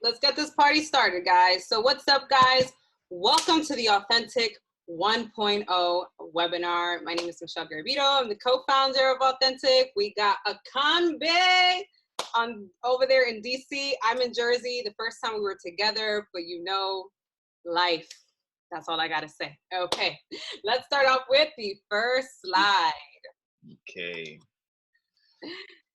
let's get this party started, guys. So what's up, guys? Welcome to the AuthentiK 1.0 webinar. My name is Michelle Garabito. I'm the co-founder of AuthentiK. We got Akanbe over there in DC. I'm in Jersey. The first time we were together, but you know, life. That's all I gotta say. Okay, let's start off with the first slide. Okay.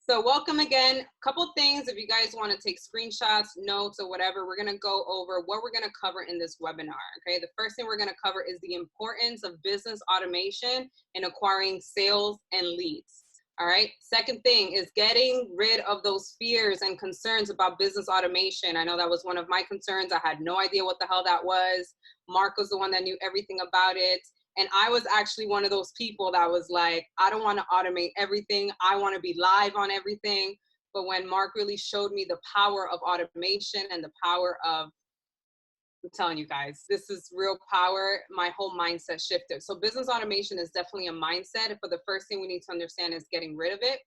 So welcome again. Couple things, if you guys want to take screenshots, notes, or whatever, we're going to go over what we're going to cover in this webinar. Okay, the first thing we're going to cover is the importance of business automation in acquiring sales and leads. All right. Second thing is getting rid of those fears and concerns about business automation. I know that was one of my concerns. I had no idea what the hell that was. Mark was the one that knew everything about it. And I was actually one of those people that was like, I don't want to automate everything. I want to be live on everything. But when Mark really showed me the power of automation and the power of, I'm telling you guys, this is real power, my whole mindset shifted. So business automation is definitely a mindset. But the first thing we need to understand is getting rid of it.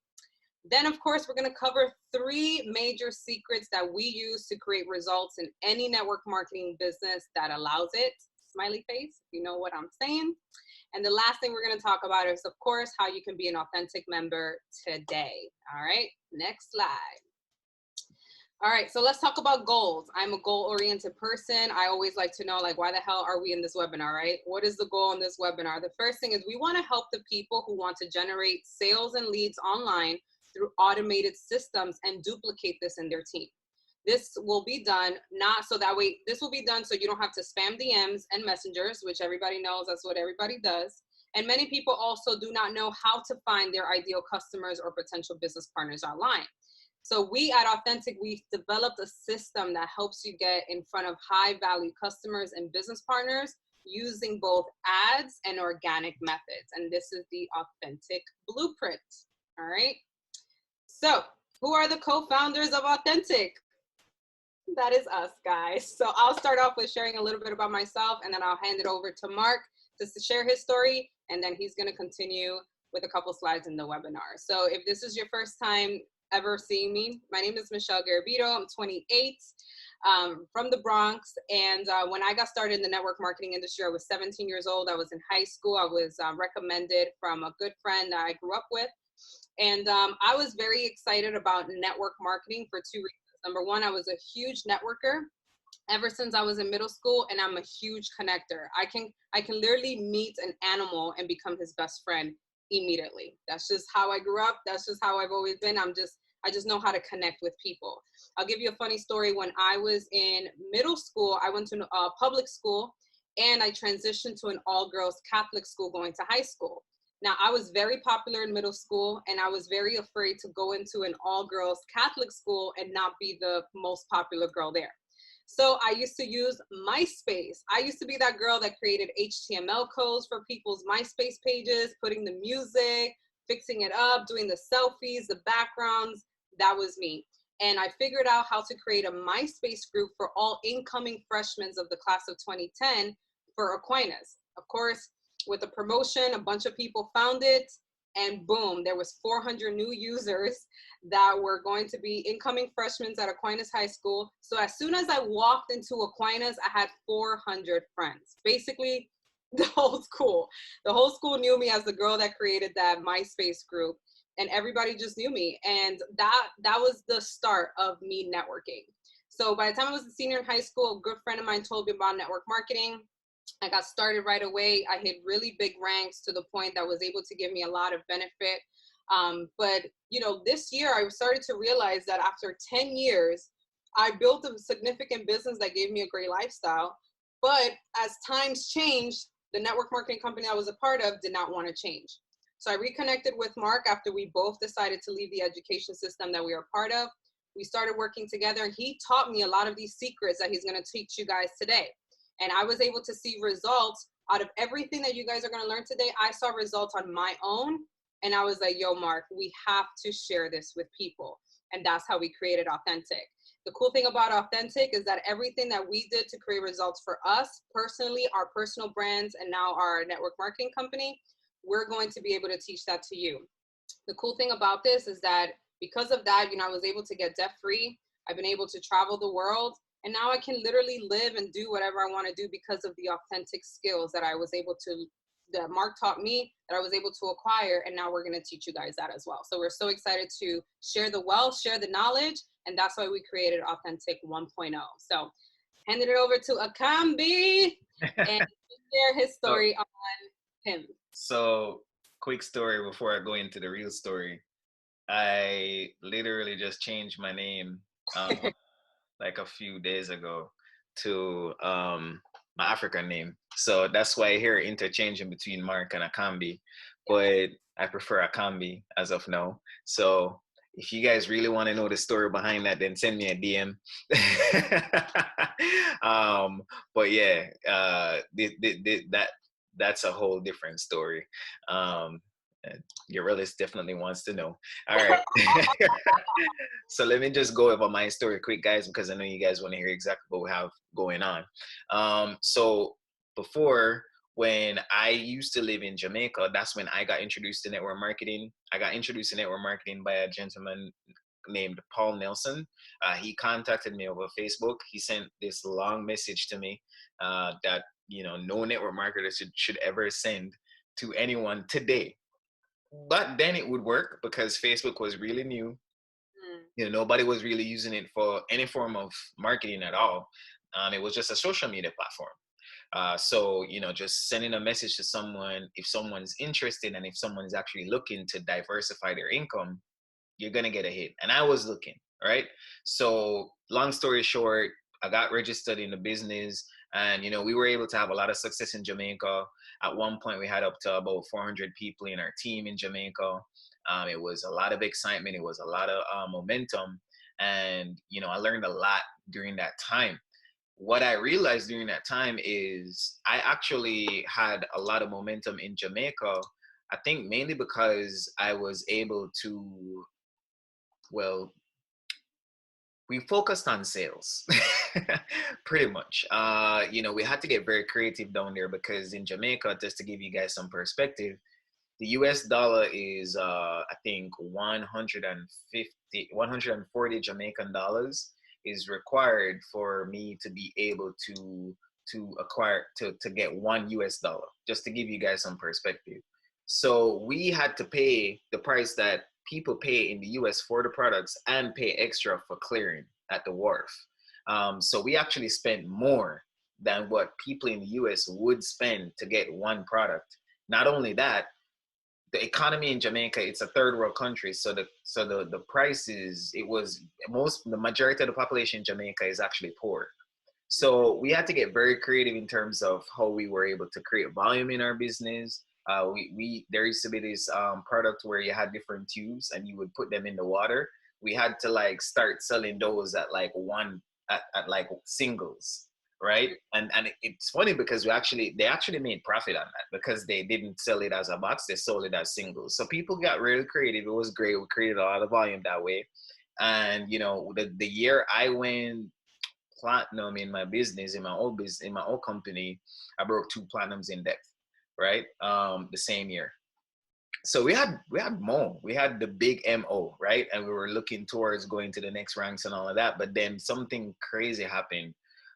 Then, of course, we're going to cover 3 major secrets that we use to create results in any network marketing business that allows it. Smiley face, if you know what I'm saying. And the last thing we're going to talk about is, of course, how you can be an AuthentiK member today. All right, next slide. All right, so let's talk about goals. I'm a goal-oriented person. I always like to know, like, why the hell are we in this webinar, right? What is the goal in this webinar? The first thing is we want to help the people who want to generate sales and leads online through automated systems and duplicate this in their team. This will be done this will be done so you don't have to spam DMs and messengers, which everybody knows that's what everybody does. And many people also do not know how to find their ideal customers or potential business partners online. So we at AuthentiK, we've developed a system that helps you get in front of high value customers and business partners using both ads and organic methods. And this is the AuthentiK blueprint. All right. So who are the co-founders of AuthentiK? That is us, guys. So I'll start off with sharing a little bit about myself, and then I'll hand it over to Mark just to share his story, and then he's going to continue with a couple slides in the webinar. So if this is your first time ever seeing me, my name is Michelle Garabito. I'm 28, from the Bronx, and when I got started in the network marketing industry, I was 17 years old. I was in high school. I was recommended from a good friend that I grew up with, and I was very excited about network marketing for 2 reasons. Number one, I was a huge networker ever since I was in middle school, and I'm a huge connector. I can literally meet an animal and become his best friend immediately. That's just how I grew up. That's just how I've always been. I just know how to connect with people. I'll give you a funny story. When I was in middle school, I went to a public school, and I transitioned to an all-girls Catholic school going to high school. Now, I was very popular in middle school, and I was very afraid to go into an all-girls Catholic school and not be the most popular girl there. So I used to use MySpace. I used to be that girl that created HTML codes for people's MySpace pages, putting the music, fixing it up, doing the selfies, the backgrounds. That was me. And I figured out how to create a MySpace group for all incoming freshmen of the class of 2010 for Aquinas. Of course, with a promotion, a bunch of people found it, and boom, there was 400 new users that were going to be incoming freshmen at Aquinas High School. So as soon as I walked into Aquinas, I had 400 friends. Basically, the whole school knew me as the girl that created that MySpace group, and everybody just knew me. And that was the start of me networking. So by the time I was a senior in high school, a good friend of mine told me about network marketing. I got started right away. I hit really big ranks to the point that was able to give me a lot of benefit. But, you know, this year I started to realize that after 10 years, I built a significant business that gave me a great lifestyle. But as times changed, the network marketing company I was a part of did not want to change. So I reconnected with Mark after we both decided to leave the education system that we are part of. We started working together, and he taught me a lot of these secrets that he's going to teach you guys today. And I was able to see results out of everything that you guys are going to learn today. I saw results on my own, and I was like, yo, Mark, we have to share this with people. And that's how we created AuthentiK. The cool thing about AuthentiK is that everything that we did to create results for us personally, our personal brands, and now our network marketing company, we're going to be able to teach that to you. The cool thing about this is that because of that, you know, I was able to get debt free. I've been able to travel the world. And now I can literally live and do whatever I want to do because of the authentic skills that I was able to, that Mark taught me, that I was able to acquire. And now we're going to teach you guys that as well. So we're so excited to share the wealth, share the knowledge. And that's why we created AuthentiK 1.0. So handing it over to Akambi and share his story on him. So quick story before I go into the real story. I literally just changed my name like a few days ago to my African name. So that's why I hear interchanging between Mark and Akambi, but I prefer Akambi as of now. So if you guys really want to know the story behind that, then send me a DM. But yeah, that's a whole different story. Your realist definitely wants to know. All right. So let me just go over my story quick, guys, because I know you guys want to hear exactly what we have going on. So before, when I used to live in Jamaica, that's when I got introduced to network marketing. I got introduced to network marketing by a gentleman named Paul Nelson. He contacted me over Facebook. He sent this long message to me that, you know, no network marketer should ever send to anyone today. But then it would work because Facebook was really new. You know, nobody was really using it for any form of marketing at all. It was just a social media platform. So, you know, just sending a message to someone, if someone's interested and if someone's actually looking to diversify their income, you're going to get a hit. And I was looking, right? So long story short, I got registered in the business and, you know, we were able to have a lot of success in Jamaica. At one point, we had up to about 400 people in our team in Jamaica. It was a lot of excitement. It was a lot of momentum. And, you know, I learned a lot during that time. What I realized during that time is I actually had a lot of momentum in Jamaica. I think mainly because I was able to, well, we focused on sales pretty much. You know, we had to get very creative down there because in Jamaica, just to give you guys some perspective, the US dollar is, I think, 140 Jamaican dollars is required for me to be able to acquire, to get $1, just to give you guys some perspective. So we had to pay the price that people pay in the US for the products and pay extra for clearing at the wharf. So we actually spent more than what people in the US would spend to get one product. Not only that, the economy in Jamaica, it's a third world country. So the prices, the majority of the population in Jamaica is actually poor. So we had to get very creative in terms of how we were able to create volume in our business. There used to be this product where you had different tubes and you would put them in the water. We had to like start selling those at like at like singles, right? And it's funny because they actually made profit on that because they didn't sell it as a box, they sold it as singles. So people got really creative. It was great. We created a lot of volume that way. And you know, the year I went platinum in my business, in my old company, I broke 2 platinums in depth, right? The same year. So we had more. We had the big MO, right? And we were looking towards going to the next ranks and all of that. But then something crazy happened.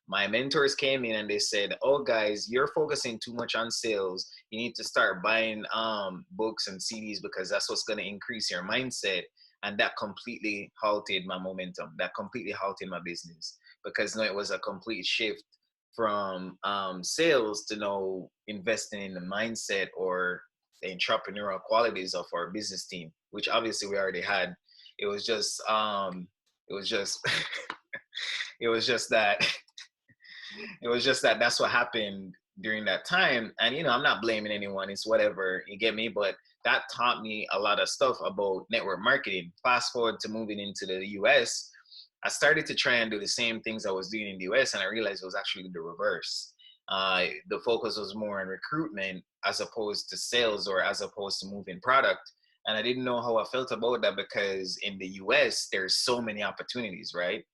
My mentors came in and they said, "Oh, guys, you're focusing too much on sales. You need to start buying books and CDs because that's what's going to increase your mindset." And that completely halted my momentum. That completely halted my business because it was a complete shift from sales to investing in the mindset or the entrepreneurial qualities of our business team, which obviously we already had. It was just it was just it was just that that's what happened during that time. And I'm not blaming anyone, it's whatever, you get me? But that taught me a lot of stuff about network marketing. Fast forward to moving into the US, I started to try and do the same things I was doing in the US, and I realized it was actually the reverse. The focus was more on recruitment as opposed to sales or as opposed to moving product. And I didn't know how I felt about that because in the US, there's so many opportunities, right?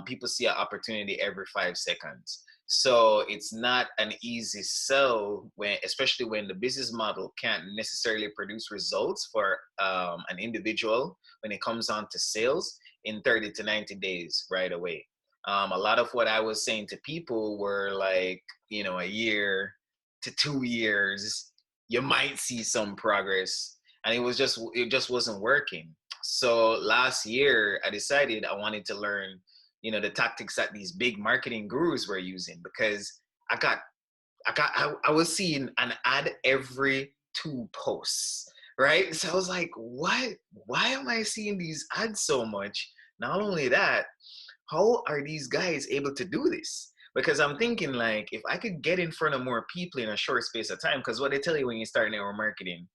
People see an opportunity every 5 seconds. So it's not an easy sell, especially when the business model can't necessarily produce results for an individual when it comes on to sales in 30 to 90 days right away. A lot of what I was saying to people were like, you know, a year to 2 years, you might see some progress. And it just wasn't working. So last year I decided I wanted to learn, you know, the tactics that these big marketing gurus were using, because I was seeing an ad every 2 posts, right? So I was like, what? Why am I seeing these ads so much? Not only that, how are these guys able to do this? Because I'm thinking, like, if I could get in front of more people in a short space of time, because what they tell you when you start network marketing,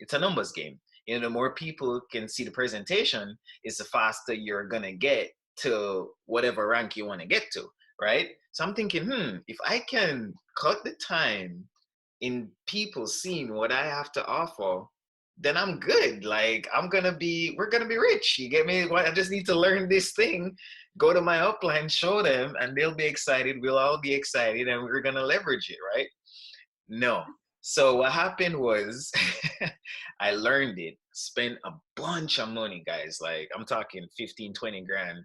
it's a numbers game. You know, the more people can see the presentation, is the faster you're gonna get to whatever rank you want to get to, right? So I'm thinking, if I can cut the time in people seeing what I have to offer, then I'm good. Like, we're gonna be rich. You get me? I just need to learn this thing, go to my upline, show them, and they'll be excited. We'll all be excited, and we're gonna leverage it, right? No. So what happened was I learned it, spent a bunch of money, guys. Like, I'm talking 15, 20 grand,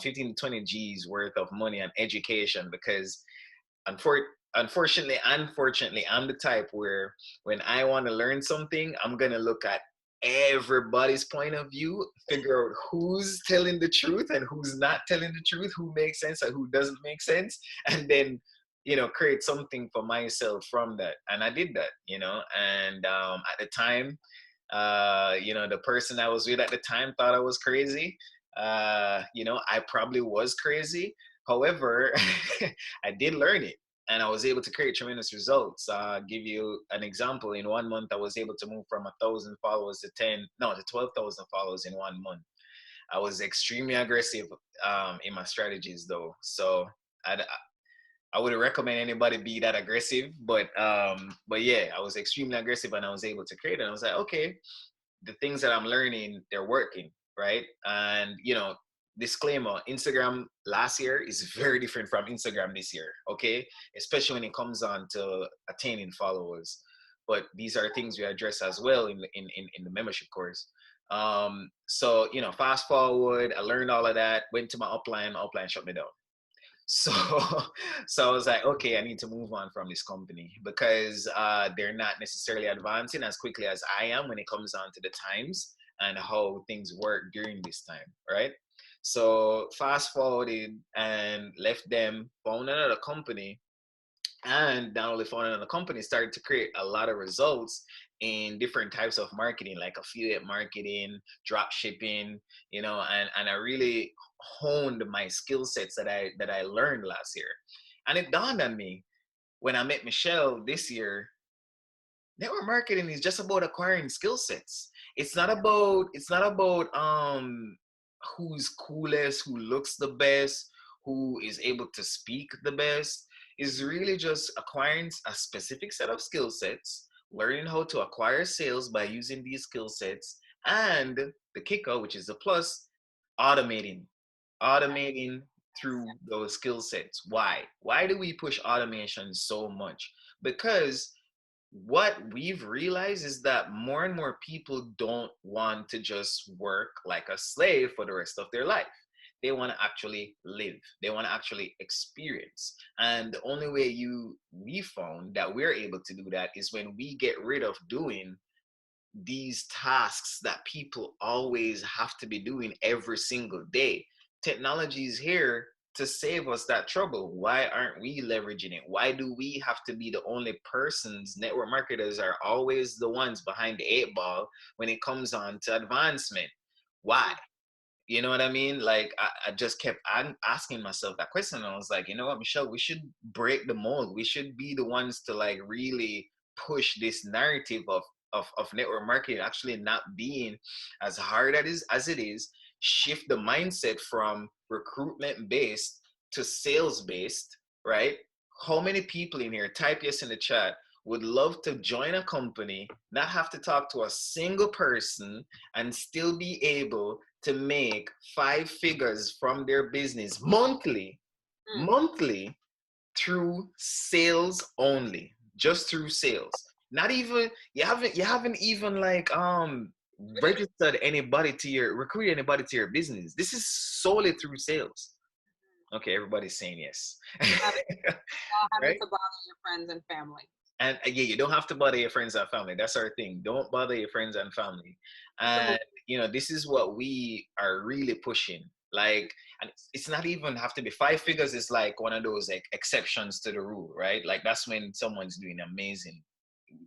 15 to 20 G's worth of money on education, because unfortunately, I'm the type where when I want to learn something, I'm going to look at everybody's point of view, figure out who's telling the truth and who's not telling the truth, who makes sense and who doesn't make sense, and then, you know, create something for myself from that. And I did that, you know. And at the time, you know, the person I was with at the time thought I was crazy. You know, I probably was crazy. However, I did learn it, and I was able to create tremendous results. Give you an example. In 1 month, I was able to move from 1,000 followers to 12,000 followers in 1 month. I was extremely aggressive in my strategies, though. So I wouldn't recommend anybody be that aggressive, but yeah, I was extremely aggressive, and I was able to create it. And I was like, okay, the things that I'm learning, they're working, right? And, you know, disclaimer, Instagram last year is very different from Instagram this year, okay? Especially when it comes on to attaining followers. But these are things we address as well in the membership course. So, you know, fast forward, I learned all of that, went to my upline shut me down. So so I was like, okay, I need to move on from this company, because they're not necessarily advancing as quickly as I am when it comes on to the times and how things work during this time, right? So fast forwarded and left them, found another company, and not only found another company, started to create a lot of results in different types of marketing, like affiliate marketing, drop shipping, you know. And I really honed my skill sets that I learned last year. And it dawned on me when I met Michelle this year, network marketing is just about acquiring skill sets. It's not about who's coolest, who looks the best, who is able to speak the best. Is really just acquiring a specific set of skill sets, learning how to acquire sales by using these skill sets, and the kicker, which is the plus, automating. Automating through those skill sets. Why do we push automation so much? Because what we've realized is that more and more people don't want to just work like a slave for the rest of their life. They want to actually live. They want to actually experience. And the only way we found that we're able to do that is when we get rid of doing these tasks that people always have to be doing every single day. Technology is here to save us that trouble. Why aren't we leveraging it? Why do we have to be the only persons? Network marketers are always the ones behind the 8 ball when it comes on to advancement. Why? You know what I mean? Like, I just kept asking myself that question. And I was like, you know what, Michelle, we should break the mold. We should be the ones to like really push this narrative of network marketing actually not being as hard as it is, shift the mindset from recruitment based to sales based, right? How many people in here, type yes in the chat, would love to join a company, not have to talk to a single person, and still be able to make 5 figures from their business monthly through sales only, just through sales? Not even, you haven't even like registered anybody to your, recruit anybody to your business. This is solely through sales. Okay, everybody's saying yes. Not having Right? to bother your friends and family. And yeah, you don't have to bother your friends and family. That's our thing. Don't bother your friends and family. Keep them And this is what we are really pushing. Like, and it's not even have to be 5 figures. Is like one of those like exceptions to the rule, right? Like that's when someone's doing amazing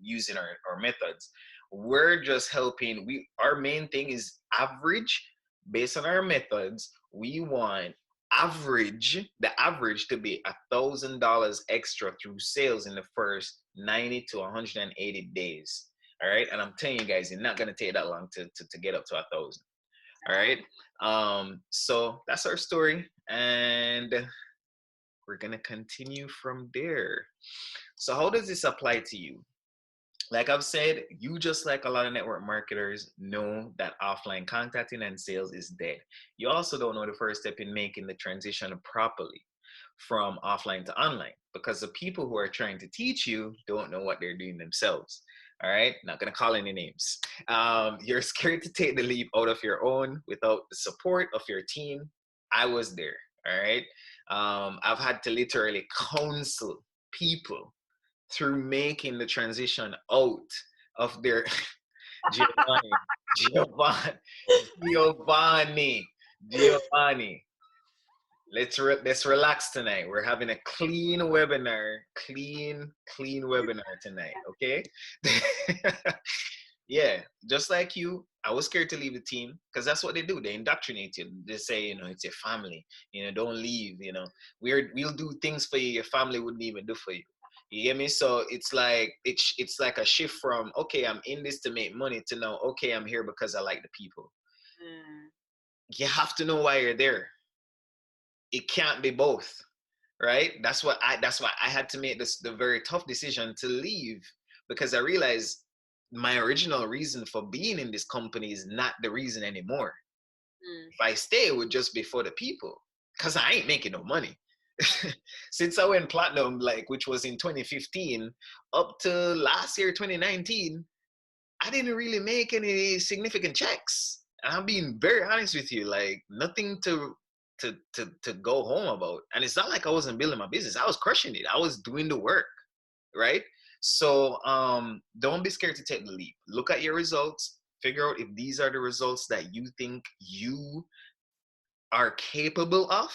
using our methods. We're just helping. Our main thing is average based on our methods. We want the average to be $1,000 extra through sales in the first 90 to 180 days. All right. And I'm telling you guys, it's not going to take that long to get up to 1,000. All right. So that's our story. And we're going to continue from there. So how does this apply to you? Like I've said, you just like a lot of network marketers know that offline contacting and sales is dead. You also don't know the first step in making the transition properly from offline to online because the people who are trying to teach you don't know what they're doing themselves. All right, not gonna call any names. You're scared to take the leap out of your own without the support of your team. I was there. All right, I've had to literally counsel people through making the transition out of their Giovanni, Giovanni, Giovanni, Giovanni. Let's relax tonight. We're having a clean webinar, clean webinar tonight. Okay. Yeah, just like you, I was scared to leave the team because that's what they do. They indoctrinate you. They say, it's your family. Don't leave. We'll do things for you your family wouldn't even do for you. You get me? So it's like it's like a shift from okay, I'm in this to make money to now okay, I'm here because I like the people. You have to know why you're there. It can't be both, right? That's why I had to make the very tough decision to leave because I realized my original reason for being in this company is not the reason anymore. If I stay, it would just be for the people because I ain't making no money. Since I went platinum, which was in 2015, up to last year, 2019, I didn't really make any significant checks. And I'm being very honest with you, nothing to go home about. And it's not like I wasn't building my business. I was crushing it. I was doing the work, right? So don't be scared to take the leap. Look at your results. Figure out if these are the results that you think you are capable of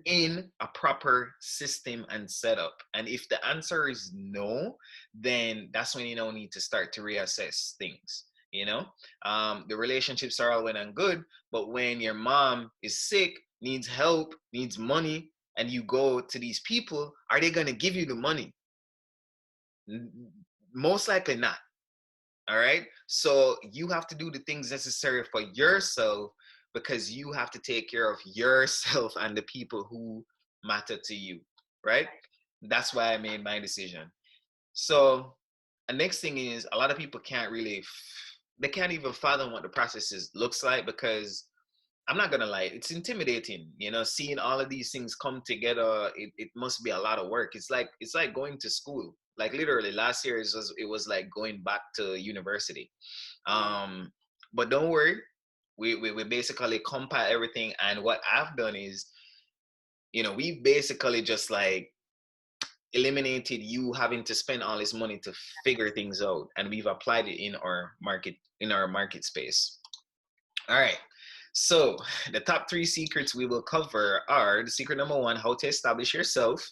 in a proper system and setup. And if the answer is no, then that's when you need to start to reassess things. The relationships are all well and good, but when your mom is sick, needs help, needs money, and you go to these people, are they going to give you the money? Most likely not. All right. So you have to do the things necessary for yourself because you have to take care of yourself and the people who matter to you. Right. That's why I made my decision. So the next thing is a lot of people they can't even fathom what the processes looks like because I'm not gonna lie, it's intimidating, seeing all of these things come together. It must be a lot of work. It's like going to school. Like literally last year it was like going back to university. But don't worry, we basically compile everything, and what I've done is, we basically just eliminated you having to spend all this money to figure things out, and we've applied it in our market space. All right. So the top 3 secrets we will cover are the secret number 1, how to establish yourself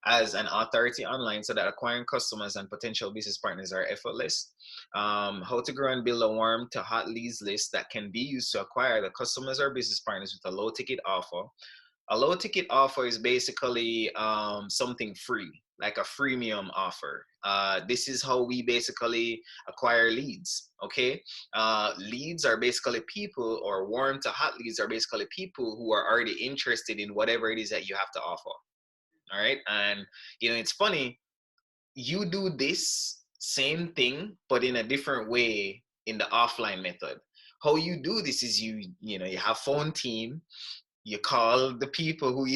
as an authority online so that acquiring customers and potential business partners are effortless. How to grow and build a warm to hot leads list that can be used to acquire the customers or business partners with a low ticket offer. A low ticket offer is basically something free, like a freemium offer. This is how we basically acquire leads. Okay, leads are basically people, or warm to hot leads are basically people who are already interested in whatever it is that you have to offer. All right, and it's funny. You do this same thing, but in a different way in the offline method. How you do this is you have phone team. You call the people who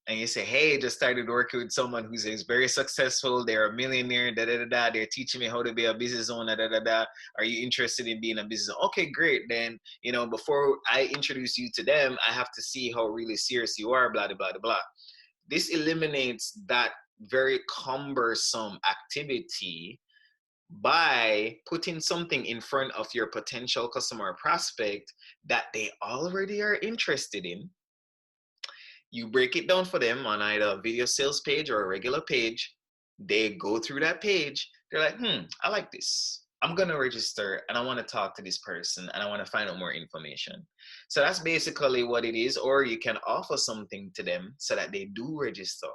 and you say, hey, just started working with someone who's is very successful, they're a millionaire, da da da da, they're teaching me how to be a business owner, da da da. Are you interested in being a business owner? Okay, great. Then, you know, before I introduce you to them, I have to see how really serious you are, blah, blah, blah, blah. This eliminates that very cumbersome activity by putting something in front of your potential customer or prospect that they already are interested in. You break it down for them on either a video sales page or a regular page. They go through that page. They're like, I like this. I'm going to register and I want to talk to this person and I want to find out more information. So that's basically what it is. Or you can offer something to them so that they do register.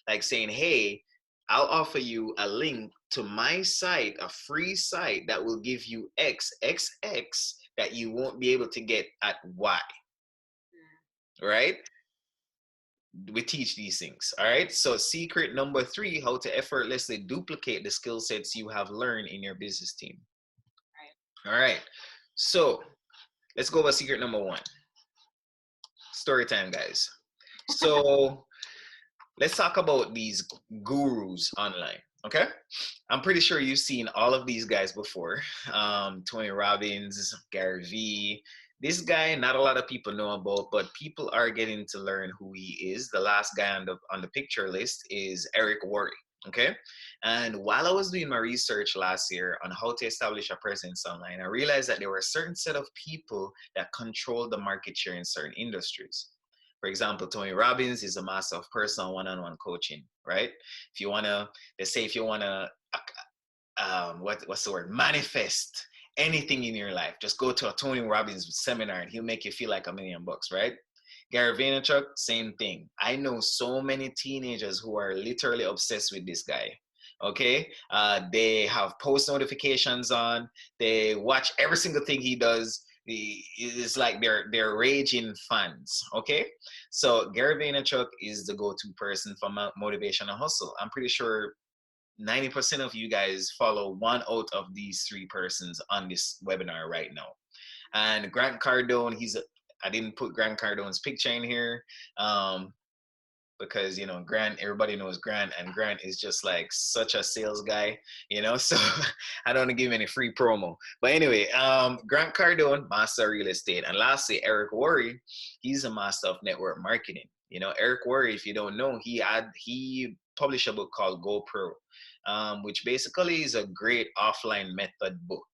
Like saying, hey, I'll offer you a link to my site, a free site that will give you XXX that you won't be able to get at Y. Right? We teach these things. All right. So secret number 3, how to effortlessly duplicate the skill sets you have learned in your business team. All right. So let's go over secret number 1. Story time, guys. So let's talk about these gurus online. Okay. I'm pretty sure you've seen all of these guys before. Tony Robbins, Gary Vee. This guy, not a lot of people know about, but people are getting to learn who he is. The last guy on the picture list is Eric Worre. Okay. And while I was doing my research last year on how to establish a presence online, I realized that there were a certain set of people that control the market share in certain industries. For example, Tony Robbins is a master of personal one-on-one coaching, right? If you want to, let's say if you want to, what's the word? Manifest anything in your life, just go to a Tony Robbins seminar and he'll make you feel like $1 million, right? Gary Vaynerchuk, same thing. I know so many teenagers who are literally obsessed with this guy. Okay, they have post notifications on. They watch every single thing he does. It's like they're raging fans. Okay, so Gary Vaynerchuk is the go-to person for motivation and hustle. I'm pretty sure 90% of you guys follow one out of these 3 persons on this webinar right now. And Grant Cardone, I didn't put Grant Cardone's picture in here because, you know, Grant, everybody knows Grant, and Grant is just like such a sales guy, you know, so I don't want to give him any free promo. But anyway, Grant Cardone, master of real estate. And lastly, Eric Worre, he's a master of network marketing. You know, Eric Worre, if you don't know, he published a book called GoPro, which basically is a great offline method book.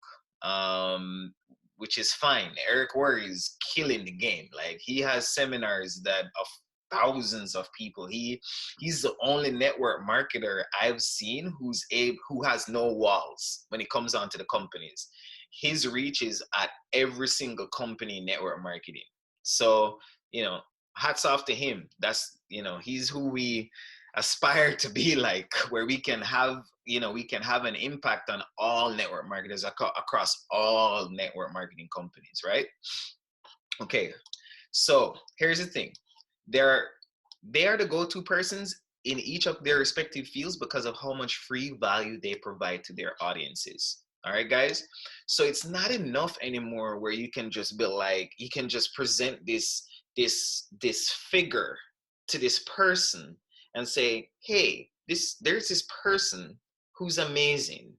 Which is fine. Eric Worre is killing the game. Like, he has seminars that of thousands of people. He's the only network marketer I've seen who has no walls when it comes on to the companies. His reach is at every single company in network marketing. So, you know, hats off to him. That's, you know, he's who we aspire to be like, where we can have, you know, we can have an impact on all network marketers across all network marketing companies, right? Okay, so here's the thing. They are the go-to persons in each of their respective fields because of how much free value they provide to their audiences. All right, guys. So it's not enough anymore where you can just be like, you can just present this figure to this person and say, hey, there's this person who's amazing.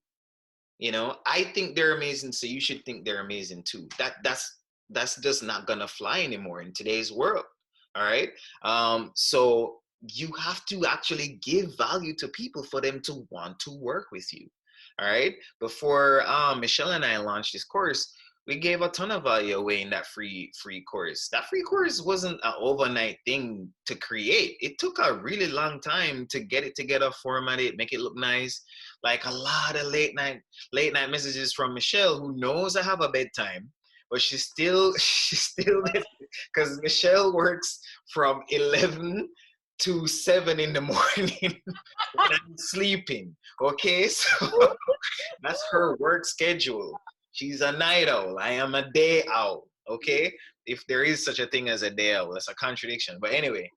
You know, I think they're amazing, so you should think they're amazing too. That's just not gonna fly anymore in today's world. All right. So you have to actually give value to people for them to want to work with you. All right. Before Michelle and I launched this course, we gave a ton of value away in that free course. That free course wasn't an overnight thing to create. It took a really long time to get it together, format it, make it look nice. Like a lot of late night messages from Michelle, who knows I have a bedtime, but she still because Michelle works from 11 to 7 in the morning when I'm sleeping. Okay, so that's her work schedule. She's a night owl. I am a day owl. Okay, if there is such a thing as a day owl, that's a contradiction. But anyway,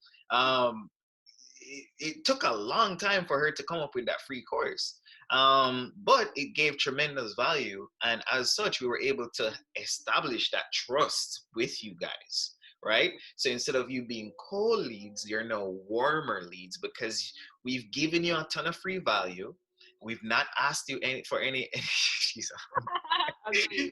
it took a long time for her to come up with that free course. But it gave tremendous value, and as such, we were able to establish that trust with you guys. right? So instead of you being cold leads, you're now warmer leads because we've given you a ton of free value. We've not asked you for any Jesus.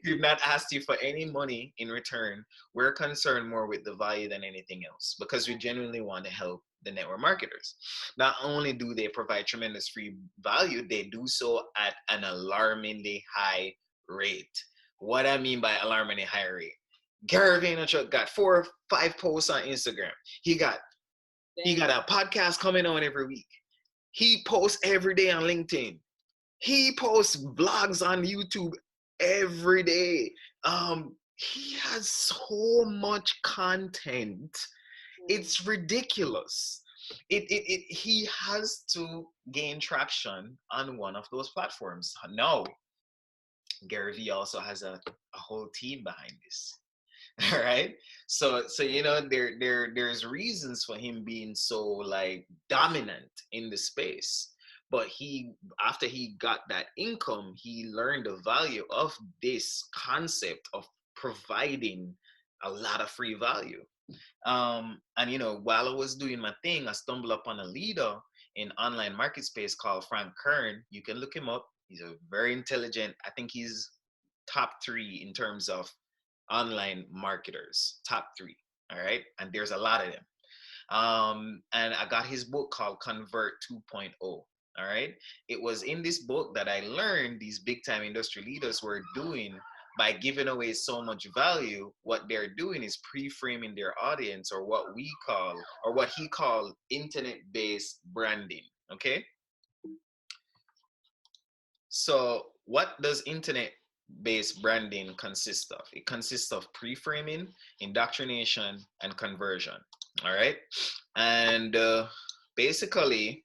We've not asked you for any money in return. We're concerned more with the value than anything else because we genuinely want to help the network marketers. Not only do they provide tremendous free value, they do so at an alarmingly high rate. What I mean by alarmingly high rate, Gary Vaynerchuk got 4 or 5 posts on Instagram. He got a podcast coming on every week. He posts every day on LinkedIn. He posts vlogs on YouTube every day. He has so much content. It's ridiculous. He has to gain traction on one of those platforms. No, Gary Vee also has a whole team behind this. All right. So you know there's reasons for him being so like dominant in the space. But he, after he got that income, he learned the value of this concept of providing a lot of free value. And you know, while I was doing my thing, I stumbled upon a leader in online market space called Kern. You can look him up. He's a very intelligent. I think he's top 3 in terms of online marketers, top 3. All right. And there's a lot of them. And I got his book called Convert 2.0. All right. It was in this book that I learned these big time industry leaders were doing by giving away so much value. What they're doing is pre-framing their audience, or what we call, or what he called, internet-based branding. Okay. So what does internet-based branding consist of? It consists of pre-framing, indoctrination, and conversion. All right. And basically,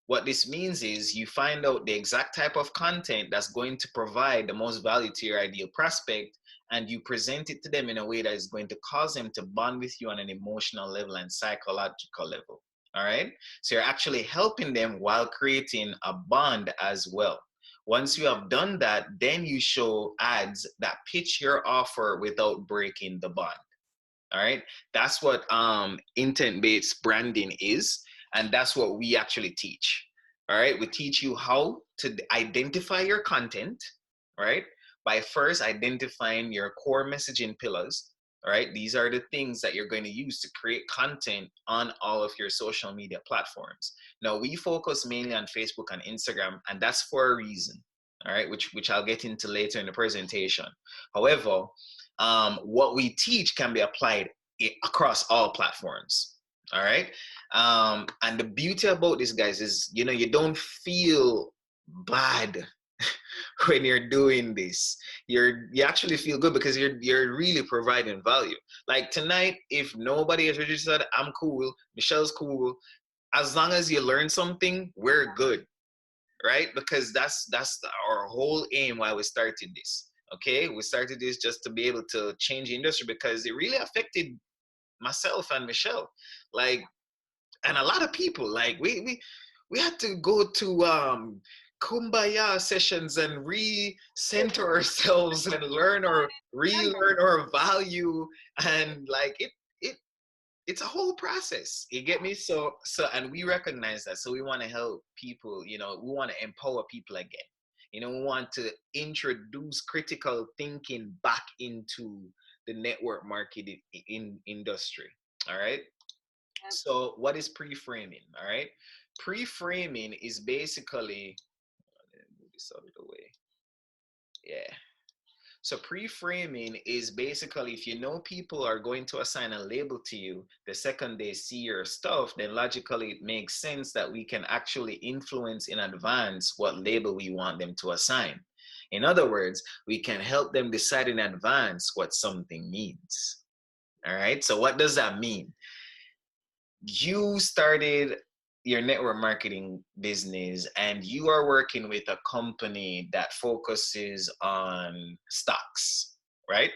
what this means is you find out the exact type of content that's going to provide the most value to your ideal prospect, and you present it to them in a way that is going to cause them to bond with you on an emotional level and psychological level. All right. So you're actually helping them while creating a bond as well. Once you have done that, then you show ads that pitch your offer without breaking the bond. All right. That's what intent-based branding is. And that's what we actually teach. All right. We teach you how to identify your content, right? By first identifying your core messaging pillars. All right. These are the things that you're going to use to create content on all of your social media platforms. Now, we focus mainly on Facebook and Instagram, and that's for a reason. All right. Which I'll get into later in the presentation. However, what we teach can be applied across all platforms. All right. And the beauty about this, guys, is, you know, you don't feel bad when you're doing this. You actually feel good because you're really providing value. Like tonight, if nobody has registered, I'm cool. Michelle's cool. As long as you learn something, we're good, right? Because that's our whole aim why we started this. Okay, we started this just to be able to change the industry because it really affected myself and Michelle, like, and a lot of people. Like we had to go to kumbaya sessions and recenter ourselves and learn or relearn our value, and like it's a whole process. You get me? So and we recognize that. So we want to help people, you know, we want to empower people again. You know, we want to introduce critical thinking back into the network marketing industry. All right. So what is pre-framing? All right. Pre-framing is basically, let me move this out of the way. Yeah. So pre-framing is basically, if you know people are going to assign a label to you the second they see your stuff, then logically it makes sense that we can actually influence in advance what label we want them to assign. In other words, we can help them decide in advance what something means. All right. So what does that mean? You started your network marketing business and you are working with a company that focuses on stocks, right?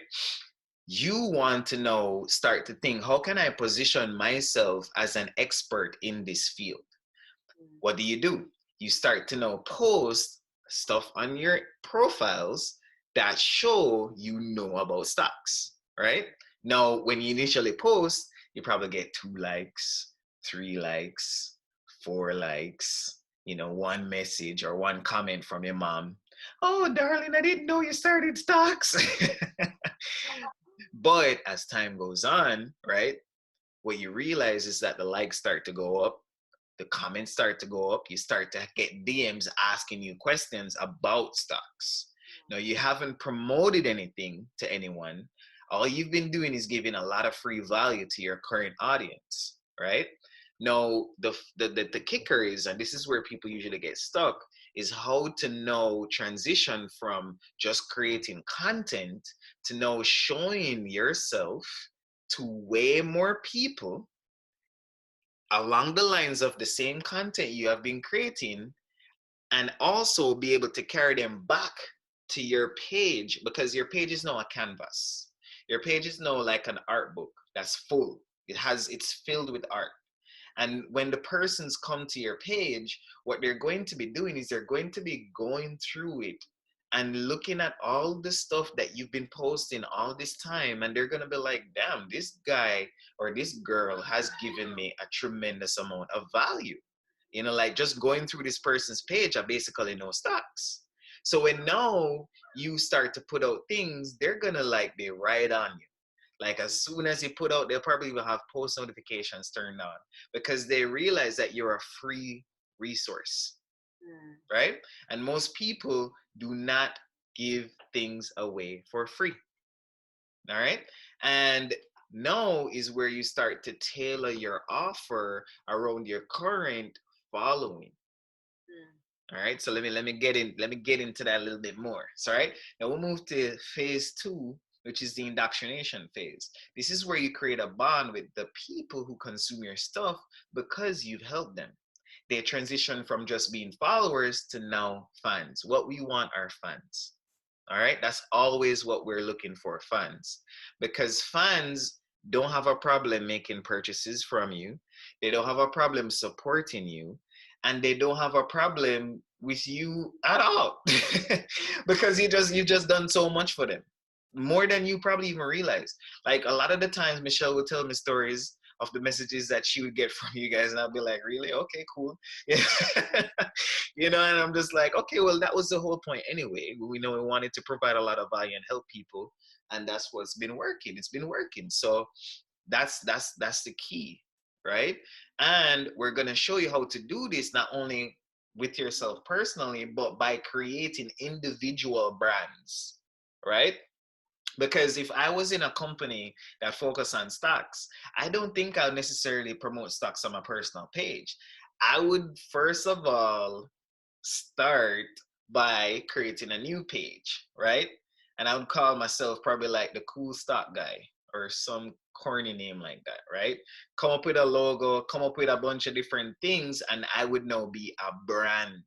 You want to know, start to think, how can I position myself as an expert in this field? What do? You start to know, post stuff on your profiles that show you know about stocks, right? Now, when you initially post, you probably get 2 likes, 3 likes, 4 likes, you know, 1 message or 1 comment from your mom. Oh, darling, I didn't know you started stocks. But as time goes on, right, what you realize is that the likes start to go up, the comments start to go up, you start to get DMs asking you questions about stocks. Now, you haven't promoted anything to anyone. All you've been doing is giving a lot of free value to your current audience, right? Now, the kicker is, and this is where people usually get stuck, is how to know transition from just creating content to now showing yourself to way more people along the lines of the same content you have been creating, and also be able to carry them back to your page, because your page is now a canvas. Your page is now like an art book that's full. It's filled with art. And when the persons come to your page, what they're going to be doing is they're going to be going through it and looking at all the stuff that you've been posting all this time. And they're going to be like, damn, this guy or this girl has given me a tremendous amount of value. You know, like just going through this person's page, I basically know stocks. So when now you start to put out things, they're going to like be right on you. Like as soon as you put out, they'll probably even have post notifications turned on because they realize that you're a free resource, right? And most people do not give things away for free, all right? And now is where you start to tailor your offer around your current following. All right, so let me get into that a little bit more. So, all right, now we'll move to phase 2, which is the indoctrination phase. This is where you create a bond with the people who consume your stuff because you've helped them. They transition from just being followers to now fans. What we want are fans. All right, that's always what we're looking for, fans, because fans don't have a problem making purchases from you. They don't have a problem supporting you, and they don't have a problem with you at all because you just done so much for them, more than you probably even realize. Like a lot of the times Michelle would tell me stories of the messages that she would get from you guys, and I'll be like, really? Okay, cool. Yeah. You know, and I'm just like, okay, well, that was the whole point anyway. We know we wanted to provide a lot of value and help people, and that's what's been working. It's been working. So that's the key, right? And we're going to show you how to do this not only with yourself personally, but by creating individual brands, right? Because if I was in a company that focused on stocks, I don't think I'll necessarily promote stocks on my personal page. I would first of all start by creating a new page, right? And I would call myself probably like the cool stock guy or some corny name like that, right? Come up with a logo, come up with a bunch of different things, and I would now be a brand,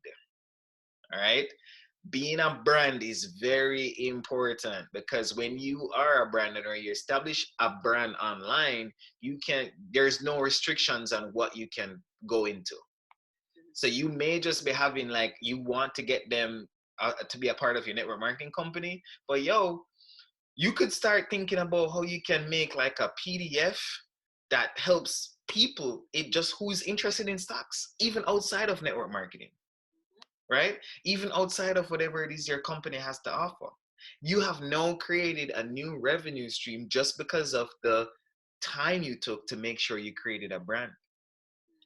all right? Being a brand is very important, because when you are a brand or you establish a brand online, there's no restrictions on what you can go into. So you may just be having like, you want to get them to be a part of your network marketing company, but you could start thinking about how you can make like a PDF that helps people who's interested in stocks, even outside of network marketing, right? Even outside of whatever it is your company has to offer. You have now created a new revenue stream just because of the time you took to make sure you created a brand.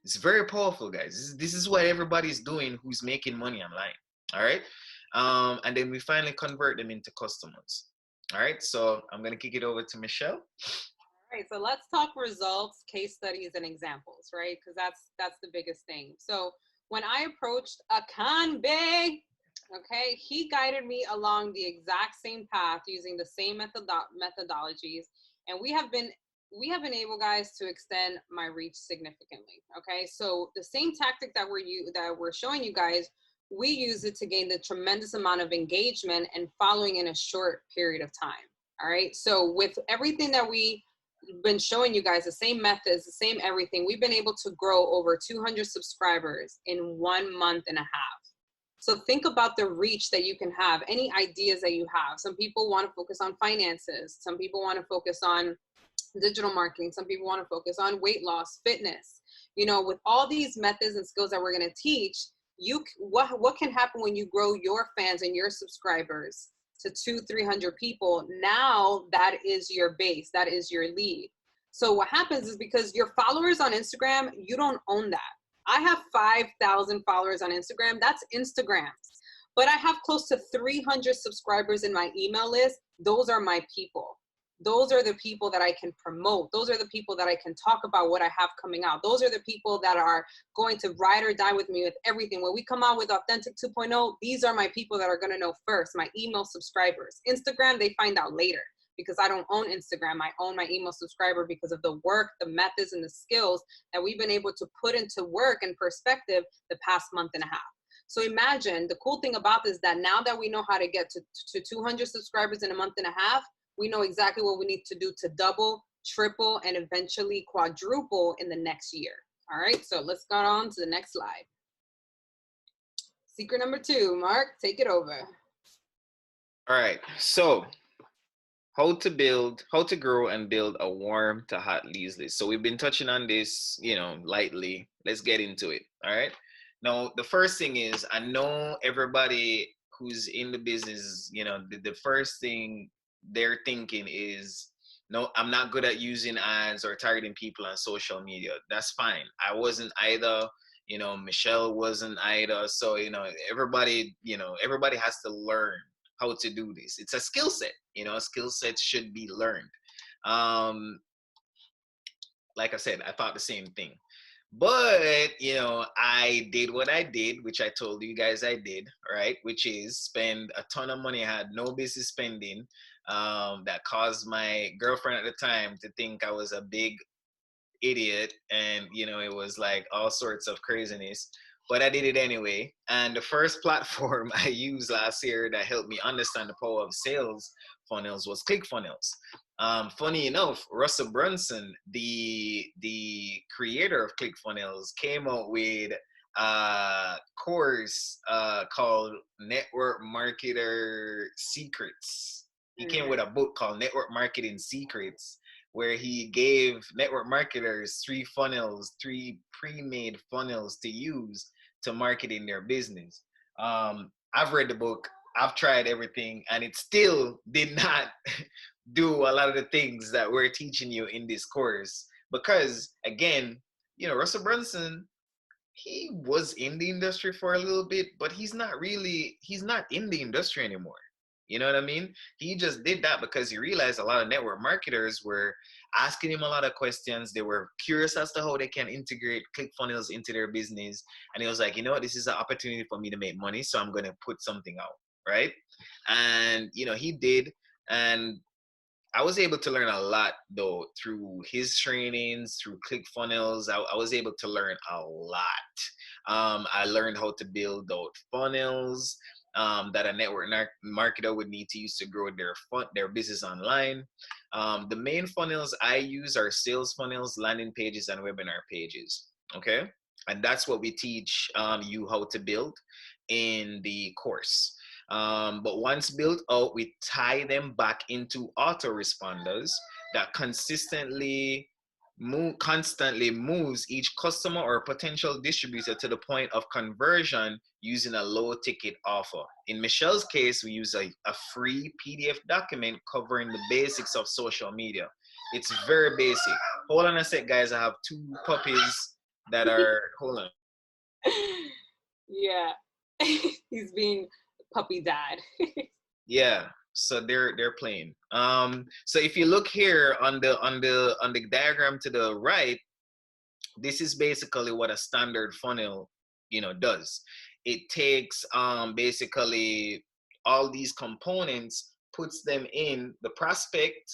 It's very powerful, guys. This is what everybody's doing who's making money online. All right. And then we finally convert them into customers. All right. So I'm going to kick it over to Michelle. All right. So let's talk results, case studies, and examples, right? Because that's the biggest thing. So when I approached Akan Big, okay, he guided me along the exact same path using the same methodologies. And we have been able, guys, to extend my reach significantly. Okay, so the same tactic that we're showing you guys, we use it to gain the tremendous amount of engagement and following in a short period of time. All right, so with everything that we've been showing you guys, the same methods, the same everything, we've been able to grow over 200 subscribers in 1 month and a half. So think about the reach that you can have, any ideas that you have. Some people want to focus on finances. Some people want to focus on digital marketing. Some people want to focus on weight loss, fitness. You know, with all these methods and skills that we're going to teach, what can happen when you grow your fans and your subscribers to 200-300 people? Now that is your base, that is your lead. So what happens is, because your followers on Instagram, you don't own that. I have 5,000 followers on Instagram. That's Instagram's. But I have close to 300 subscribers in my email list. Those are my people. Those are the people that I can promote. Those are the people that I can talk about what I have coming out. Those are the people that are going to ride or die with me with everything. When we come out with Authentic 2.0, these are my people that are going to know first, my email subscribers. Instagram, they find out later, because I don't own Instagram. I own my email subscriber because of the work, the methods, and the skills that we've been able to put into work and perspective the past month and a half. So imagine, the cool thing about this is that now that we know how to get to 200 subscribers in a month and a half, we know exactly what we need to do to double, triple, and eventually quadruple in the next year. All right, so let's go on to the next slide. Secret number 2, Mark, take it over. All right, so how to grow and build a warm to hot leads list. So we've been touching on this, lightly. Let's get into it. All right. Now, the first thing is, I know everybody who's in the business, the first thing they're thinking is, no, I'm not good at using ads or targeting people on social media. That's fine. I wasn't either. Michelle wasn't either. So, everybody has to learn how to do this. It's a skill set. Skill sets should be learned. Like I said, I thought the same thing. But, I did what I did, which I told you guys I did, right? Which is spend a ton of money I had no business spending, that caused my girlfriend at the time to think I was a big idiot. And, it was like all sorts of craziness. But I did it anyway. And the first platform I used last year that helped me understand the power of sales funnels was ClickFunnels. Funny enough, Russell Brunson, the creator of ClickFunnels, came out with a course called Network Marketer Secrets. He came with a book called Network Marketing Secrets, where he gave network marketers 3 pre-made funnels to use to market in their business. I've read the book, I've tried everything, and it still did not do a lot of the things that we're teaching you in this course. Because again, Russell Brunson, he was in the industry for a little bit, but he's not in the industry anymore. You know what I mean? He just did that because he realized a lot of network marketers were asking him a lot of questions. They were curious as to how they can integrate ClickFunnels into their business. And he was like, this is an opportunity for me to make money, so I'm going to put something out, right? And, he did. And I was able to learn a lot, though, through his trainings, through ClickFunnels. I was able to learn a lot. I learned how to build out funnels that a network marketer would need to use to grow their business online. The main funnels I use are sales funnels, landing pages, and webinar pages. Okay, and that's what we teach you how to build in the course. But once built out, we tie them back into autoresponders that constantly moves each customer or potential distributor to the point of conversion using a low ticket offer. In Michelle's case, we use a free PDF document covering the basics of social media. It's very basic. Hold on a sec, guys. I have 2 puppies that are, hold on. Yeah, he's being puppy dad. Yeah, so they're playing. So if you look here on the diagram to the right, this is basically what a standard funnel does. It takes basically all these components, puts them in the prospect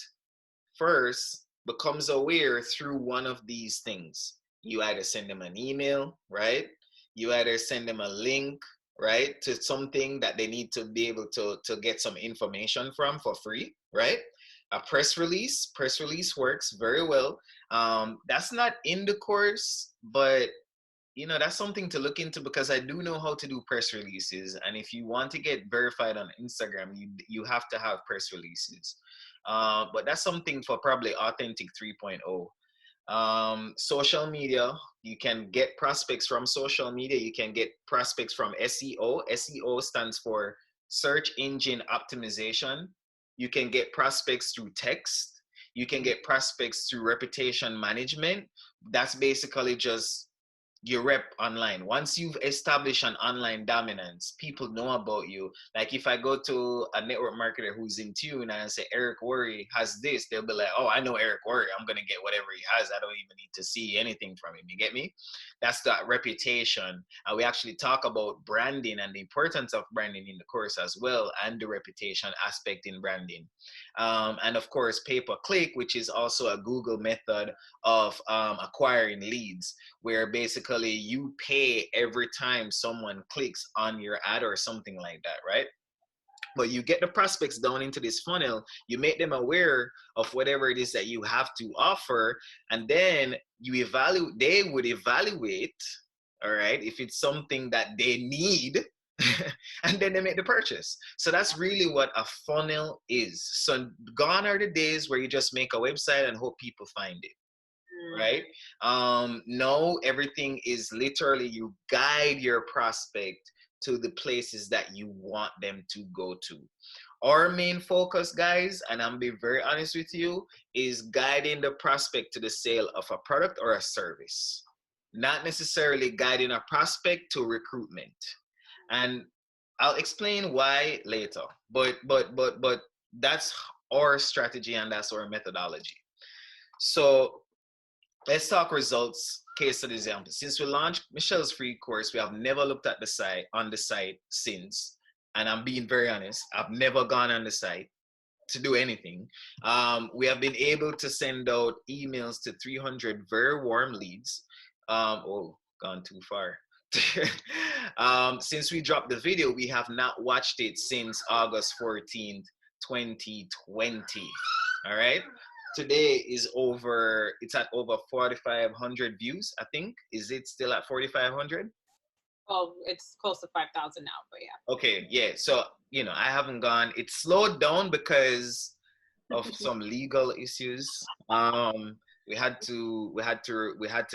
first, becomes aware through one of these things. You either send them an email, right? You either send them a link, right, to something that they need to be able to get some information from for free, right? A press release works very well. That's not in the course, but that's something to look into, because I do know how to do press releases. And if you want to get verified on Instagram, you have to have press releases. But that's something for probably Authentic 3.0. Social media, you can get prospects from social media. You can get prospects from SEO. SEO stands for search engine optimization. You can get prospects through text. You can get prospects through reputation management. That's basically just your rep online. Once you've established an online dominance, people know about you. Like if I go to a network marketer who's in tune and I say Eric Worre has this, they'll be like, oh, I know Eric Worre. I'm gonna get whatever he has. I don't even need to see anything from him. You get me? That's that reputation. And we actually talk about branding and the importance of branding in the course as well, and the reputation aspect in branding. And of course, pay-per-click, which is also a Google method of acquiring leads, where basically you pay every time someone clicks on your ad or something like that, right? But you get the prospects down into this funnel, you make them aware of whatever it is that you have to offer, and then they would evaluate, all right, if it's something that they need, and then they make the purchase. So that's really what a funnel is. So gone are the days where you just make a website and hope people find it. Right? No, everything is literally you guide your prospect to the places that you want them to go to. Our main focus, guys, and I'm being very honest with you, is guiding the prospect to the sale of a product or a service, not necessarily guiding a prospect to recruitment. And I'll explain why later. But that's our strategy and that's our methodology. So let's talk results. Case study example. Since we launched Michelle's free course, we have never looked at the site since. And I'm being very honest, I've never gone on the site to do anything. We have been able to send out emails to 300 very warm leads. Gone too far. Since we dropped the video, we have not watched it since August 14th, 2020. All right. Today it's at over 4,500 views, I think. Is it still at 4,500? Well, it's close to 5,000 now, but yeah. Okay, yeah. So, I haven't gone. It slowed down because of some legal issues. We had to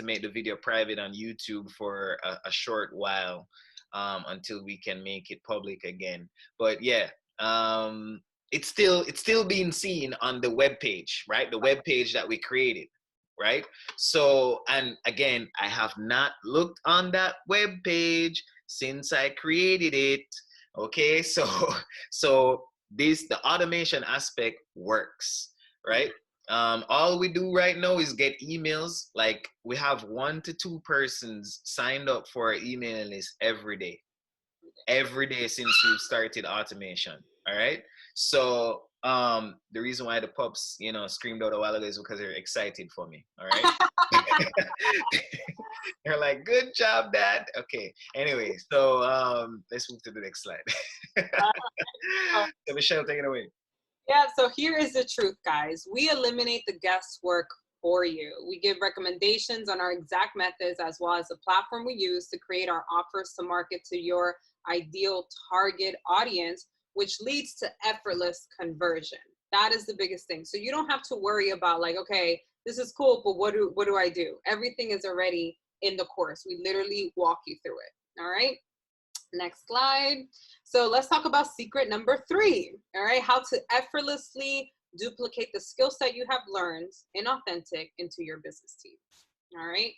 make the video private on YouTube for a short while, until we can make it public again. But yeah, it's still being seen on the web page, right? The web page that we created, right? So, and again, I have not looked on that web page since I created it. Okay, so the automation aspect works, right? All we do right now is get emails. Like we have 1 to 2 persons signed up for our email list every day since we've started automation. All right. So the reason why the pups, screamed out a while ago is because they're excited for me. All right. They're like, good job, Dad. Okay. Anyway, so let's move to the next slide. So Michelle, take it away. Yeah, so here is the truth, guys. We eliminate the guesswork for you. We give recommendations on our exact methods as well as the platform we use to create our offers to market to your ideal target audience, which leads to effortless conversion. That is the biggest thing. So you don't have to worry about like, okay, this is cool, but what do I do? Everything is already in the course. We literally walk you through it. All right. Next slide. So let's talk about secret number 3. All right. How to effortlessly duplicate the skill set you have learned in Authentic into your business team. All right.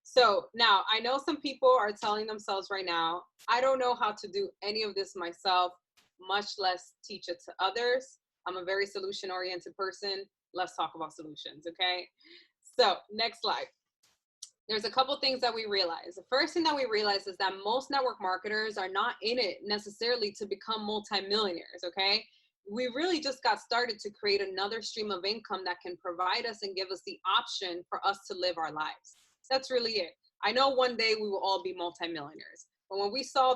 So now I know some people are telling themselves right now, I don't know how to do any of this myself, much less teach it to others. I'm a very solution oriented person. Let's talk about solutions. Okay. So next slide. There's a couple things that we realize. The first thing that we realize is that most network marketers are not in it necessarily to become multimillionaires, okay? We really just got started to create another stream of income that can provide us and give us the option for us to live our lives. That's really it. I know one day we will all be multimillionaires. But when you saw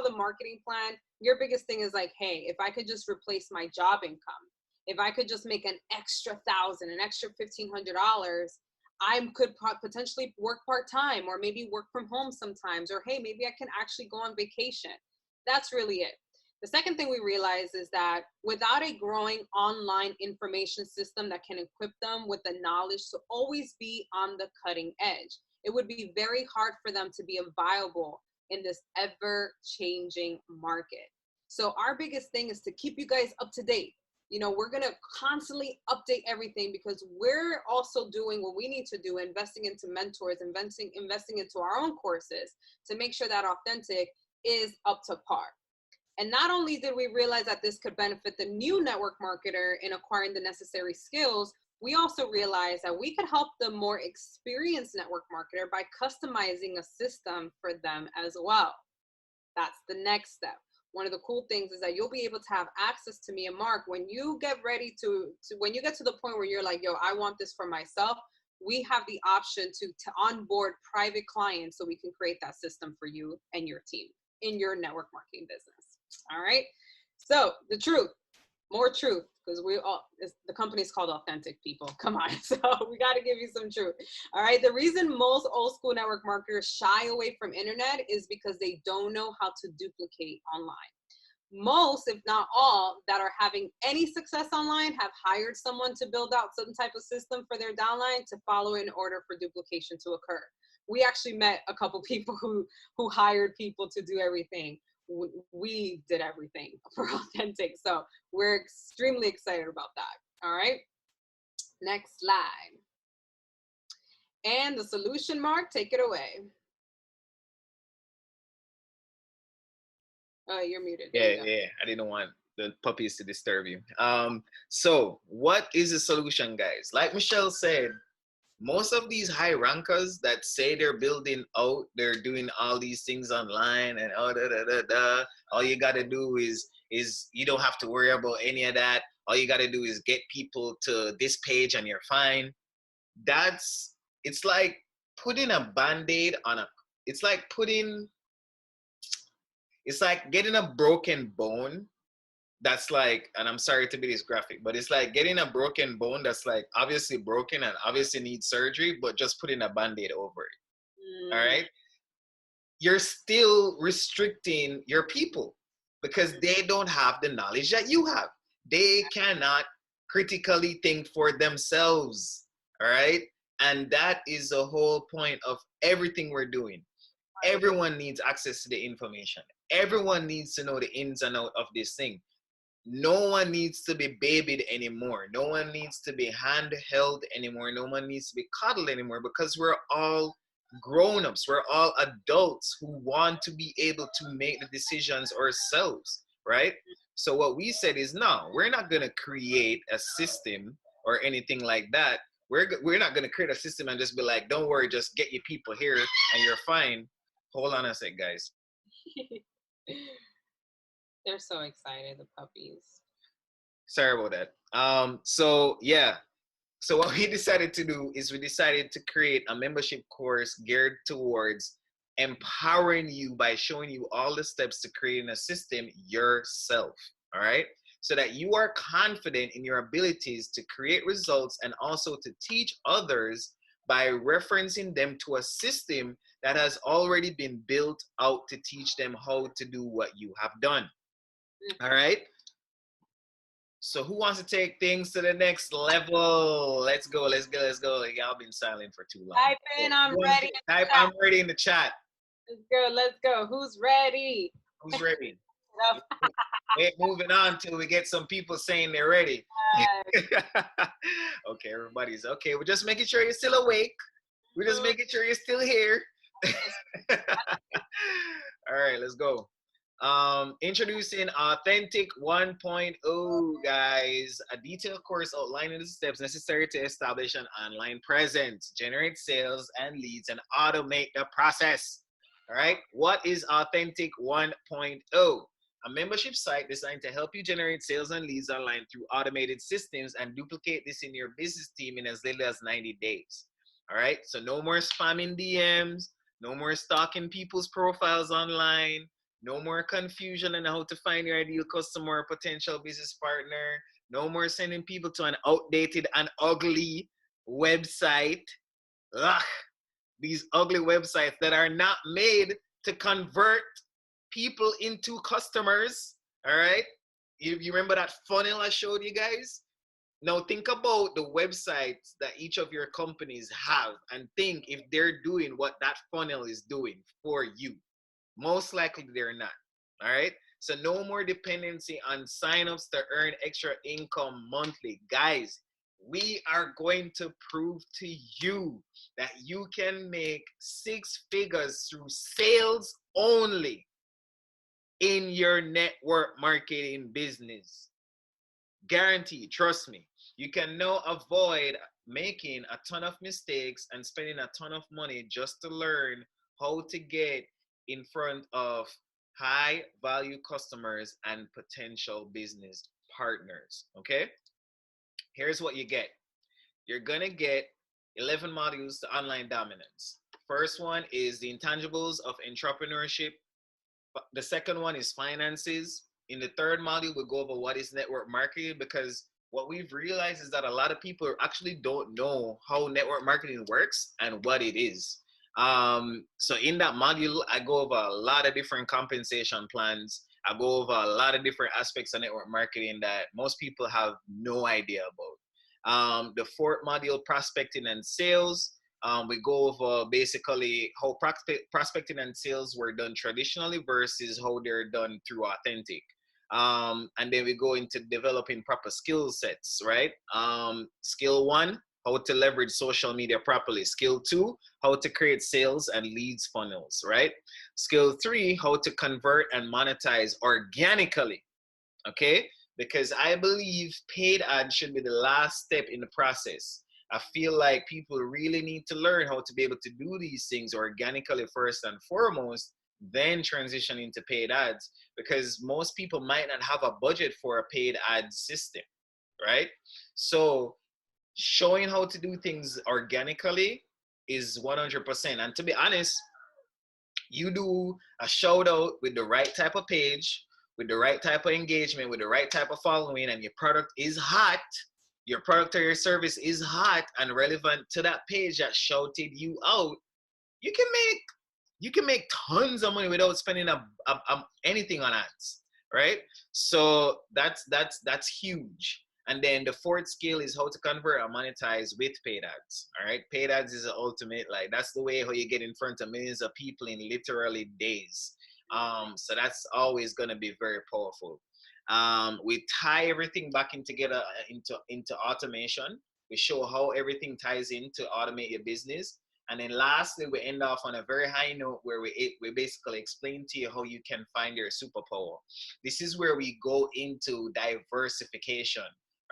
the marketing plan, your biggest thing is like, hey, if I could just replace my job income, if I could just make an extra $1,000, an extra $1,500, I could potentially work part-time or maybe work from home sometimes, or hey, maybe I can actually go on vacation. That's really it. The second thing we realize is that without a growing online information system that can equip them with the knowledge to always be on the cutting edge, it would be very hard for them to be viable in this ever changing market. So our biggest thing is to keep you guys up to date. You know, we're going to constantly update everything because we're also doing what we need to do, investing into mentors, investing into our own courses to make sure that Authentic is up to par. And not only did we realize that this could benefit the new network marketer in acquiring the necessary skills, we also realized that we could help the more experienced network marketer by customizing a system for them as well. That's the next step. One of the cool things is that you'll be able to have access to me and Mark when you get ready when you get to the point where you're like, yo, I want this for myself. We have the option to onboard private clients so we can create that system for you and your team in your network marketing business. All right. So the truth, more truth, because the company is called Authentic, people. Come on. So we got to give you some truth. All right. The reason most old school network marketers shy away from internet is because they don't know how to duplicate online. Most, if not all, that are having any success online have hired someone to build out some type of system for their downline to follow in order for duplication to occur. We actually met a couple people who hired people to do everything. We did everything for Authentic. So we're extremely excited about that. All right. Next slide. And the solution, Mark, take it away. Oh, you're muted. Yeah. I didn't want the puppies to disturb you. So what is the solution, guys? Like Michelle said, most of these high rankers that say they're building out, they're doing all these things online and all you got to do is you don't have to worry about any of that. All you got to do is get people to this page and you're fine. It's like putting a band-aid on it's like getting a broken bone that's like, and I'm sorry to be this graphic, but it's like getting a broken bone that's like obviously broken and obviously needs surgery, but just putting a band-aid over it. All right. You're still restricting your people because they don't have the knowledge that you have. They cannot critically think for themselves. All right. And that is the whole point of everything we're doing. Everyone needs access to the information. Everyone needs to know the ins and outs of this thing. No one needs to be babied anymore. No one needs to be handheld anymore. No one needs to be coddled anymore because we're all grown-ups. We're all adults who want to be able to make the decisions ourselves, right? So what we said is, no, we're not going to create a system or anything like that. We're not going to create a system and just be like, don't worry, just get your people here and you're fine. Hold on a sec, guys. They're so excited, the puppies. Sorry about that. So yeah. So what we decided to do is we decided to create a membership course geared towards empowering you by showing you all the steps to creating a system yourself. All right. So that you are confident in your abilities to create results and also to teach others by referencing them to a system that has already been built out to teach them how to do what you have done. All right. So who wants to take things to the next level? Let's go. Y'all been silent for too long. Type in, I'm ready. Type, I'm ready in the chat. Let's go. Who's ready? Who's ready? We're moving on till we get some people saying they're ready. Okay, everybody's okay. We're just making sure you're still awake. We're just making sure you're still here. All right, let's go. Introducing Authentic 1.0, guys, a detailed course outlining the steps necessary to establish an online presence, generate sales and leads, and automate the process. All right, what is Authentic 1.0? A membership site designed to help you generate sales and leads online through automated systems and duplicate this in your business team in as little as 90 days. All right, so no more spamming DMs, no more stalking people's profiles online, no more confusion on how to find your ideal customer or potential business partner. No more sending people to an outdated and ugly website. Ugh, these ugly websites that are not made to convert people into customers. All right. You remember that funnel I showed you guys? Now think about the websites that each of your companies have and think if they're doing what that funnel is doing for you. Most likely they're not. All right. So no more dependency on signups to earn extra income monthly. Guys, we are going to prove to you that you can make 6 figures through sales only in your network marketing business. Guaranteed, trust me. You can now avoid making a ton of mistakes and spending a ton of money just to learn how to get in front of high value customers and potential business partners. Okay, here's what you get. You're gonna get 11 modules to online dominance. First one is the intangibles of entrepreneurship. The second one is finances. In the third module, we'll go over what is network marketing, because what we've realized is that a lot of people actually don't know how network marketing works and what it is. So in that module, I go over a lot of different compensation plans. I go over a lot of different aspects of network marketing that most people have no idea about. The fourth module, prospecting and sales. We go over basically how prospecting and sales were done traditionally versus how they're done through AuthentiK. And then we go into developing proper skill sets, right? Skill 1, how to leverage social media properly. Skill 2, how to create sales and leads funnels, right? Skill 3, how to convert and monetize organically, okay? Because I believe paid ads should be the last step in the process. I feel like people really need to learn how to be able to do these things organically first and foremost, then transition into paid ads, because most people might not have a budget for a paid ad system, right? So showing how to do things organically is 100%. And to be honest, you do a shout out with the right type of page, with the right type of engagement, with the right type of following, and your product is hot, your product or your service is hot and relevant to that page that shouted you out, you can make tons of money without spending anything on ads, right? So that's huge. And then the fourth skill is how to convert and monetize with paid ads. All right, paid ads is the ultimate. Like, that's the way how you get in front of millions of people in literally days. So that's always gonna be very powerful. We tie everything back in together into automation. We show how everything ties in to automate your business. And then lastly, we end off on a very high note where we basically explain to you how you can find your superpower. This is where we go into diversification.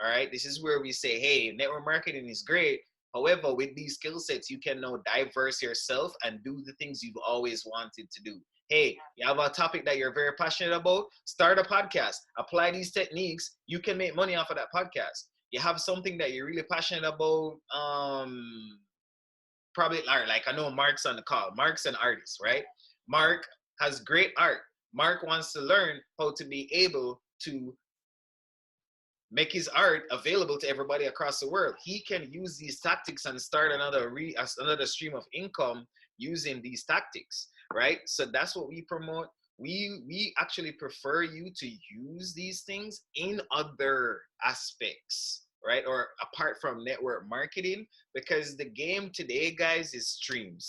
All right. This is where we say, hey, network marketing is great. However, with these skill sets, you can now diverse yourself and do the things you've always wanted to do. Hey, you have a topic that you're very passionate about, start a podcast, apply these techniques. You can make money off of that podcast. You have something that you're really passionate about, probably like I know Mark's on the call. Mark's an artist, right? Mark has great art. Mark wants to learn how to be able to make his art available to everybody across the world. He can use these tactics and start another stream of income using these tactics, right? So that's what we promote. We actually prefer you to use these things in other aspects, right? Or apart from network marketing, because the game today, guys, is streams,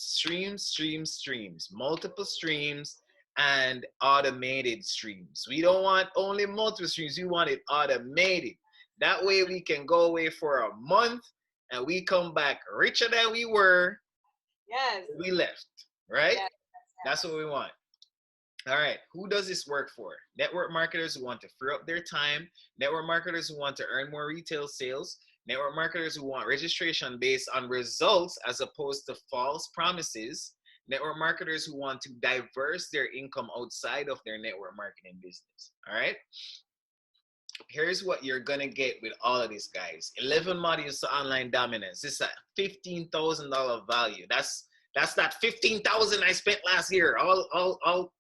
multiple streams, and automated streams. We don't want only multiple streams, we want it automated. That way we can go away for a month and we come back richer than we were. Yes. We left, right? Yes. That's what we want. All right, who does this work for? Network marketers who want to free up their time, network marketers who want to earn more retail sales, network marketers who want registration based on results as opposed to false promises, network marketers who want to diverse their income outside of their network marketing business. All right, here's what you're gonna get with all of this, guys. 11 modules to online dominance. This is a $15,000 value. That's that 15,000 I spent last year, all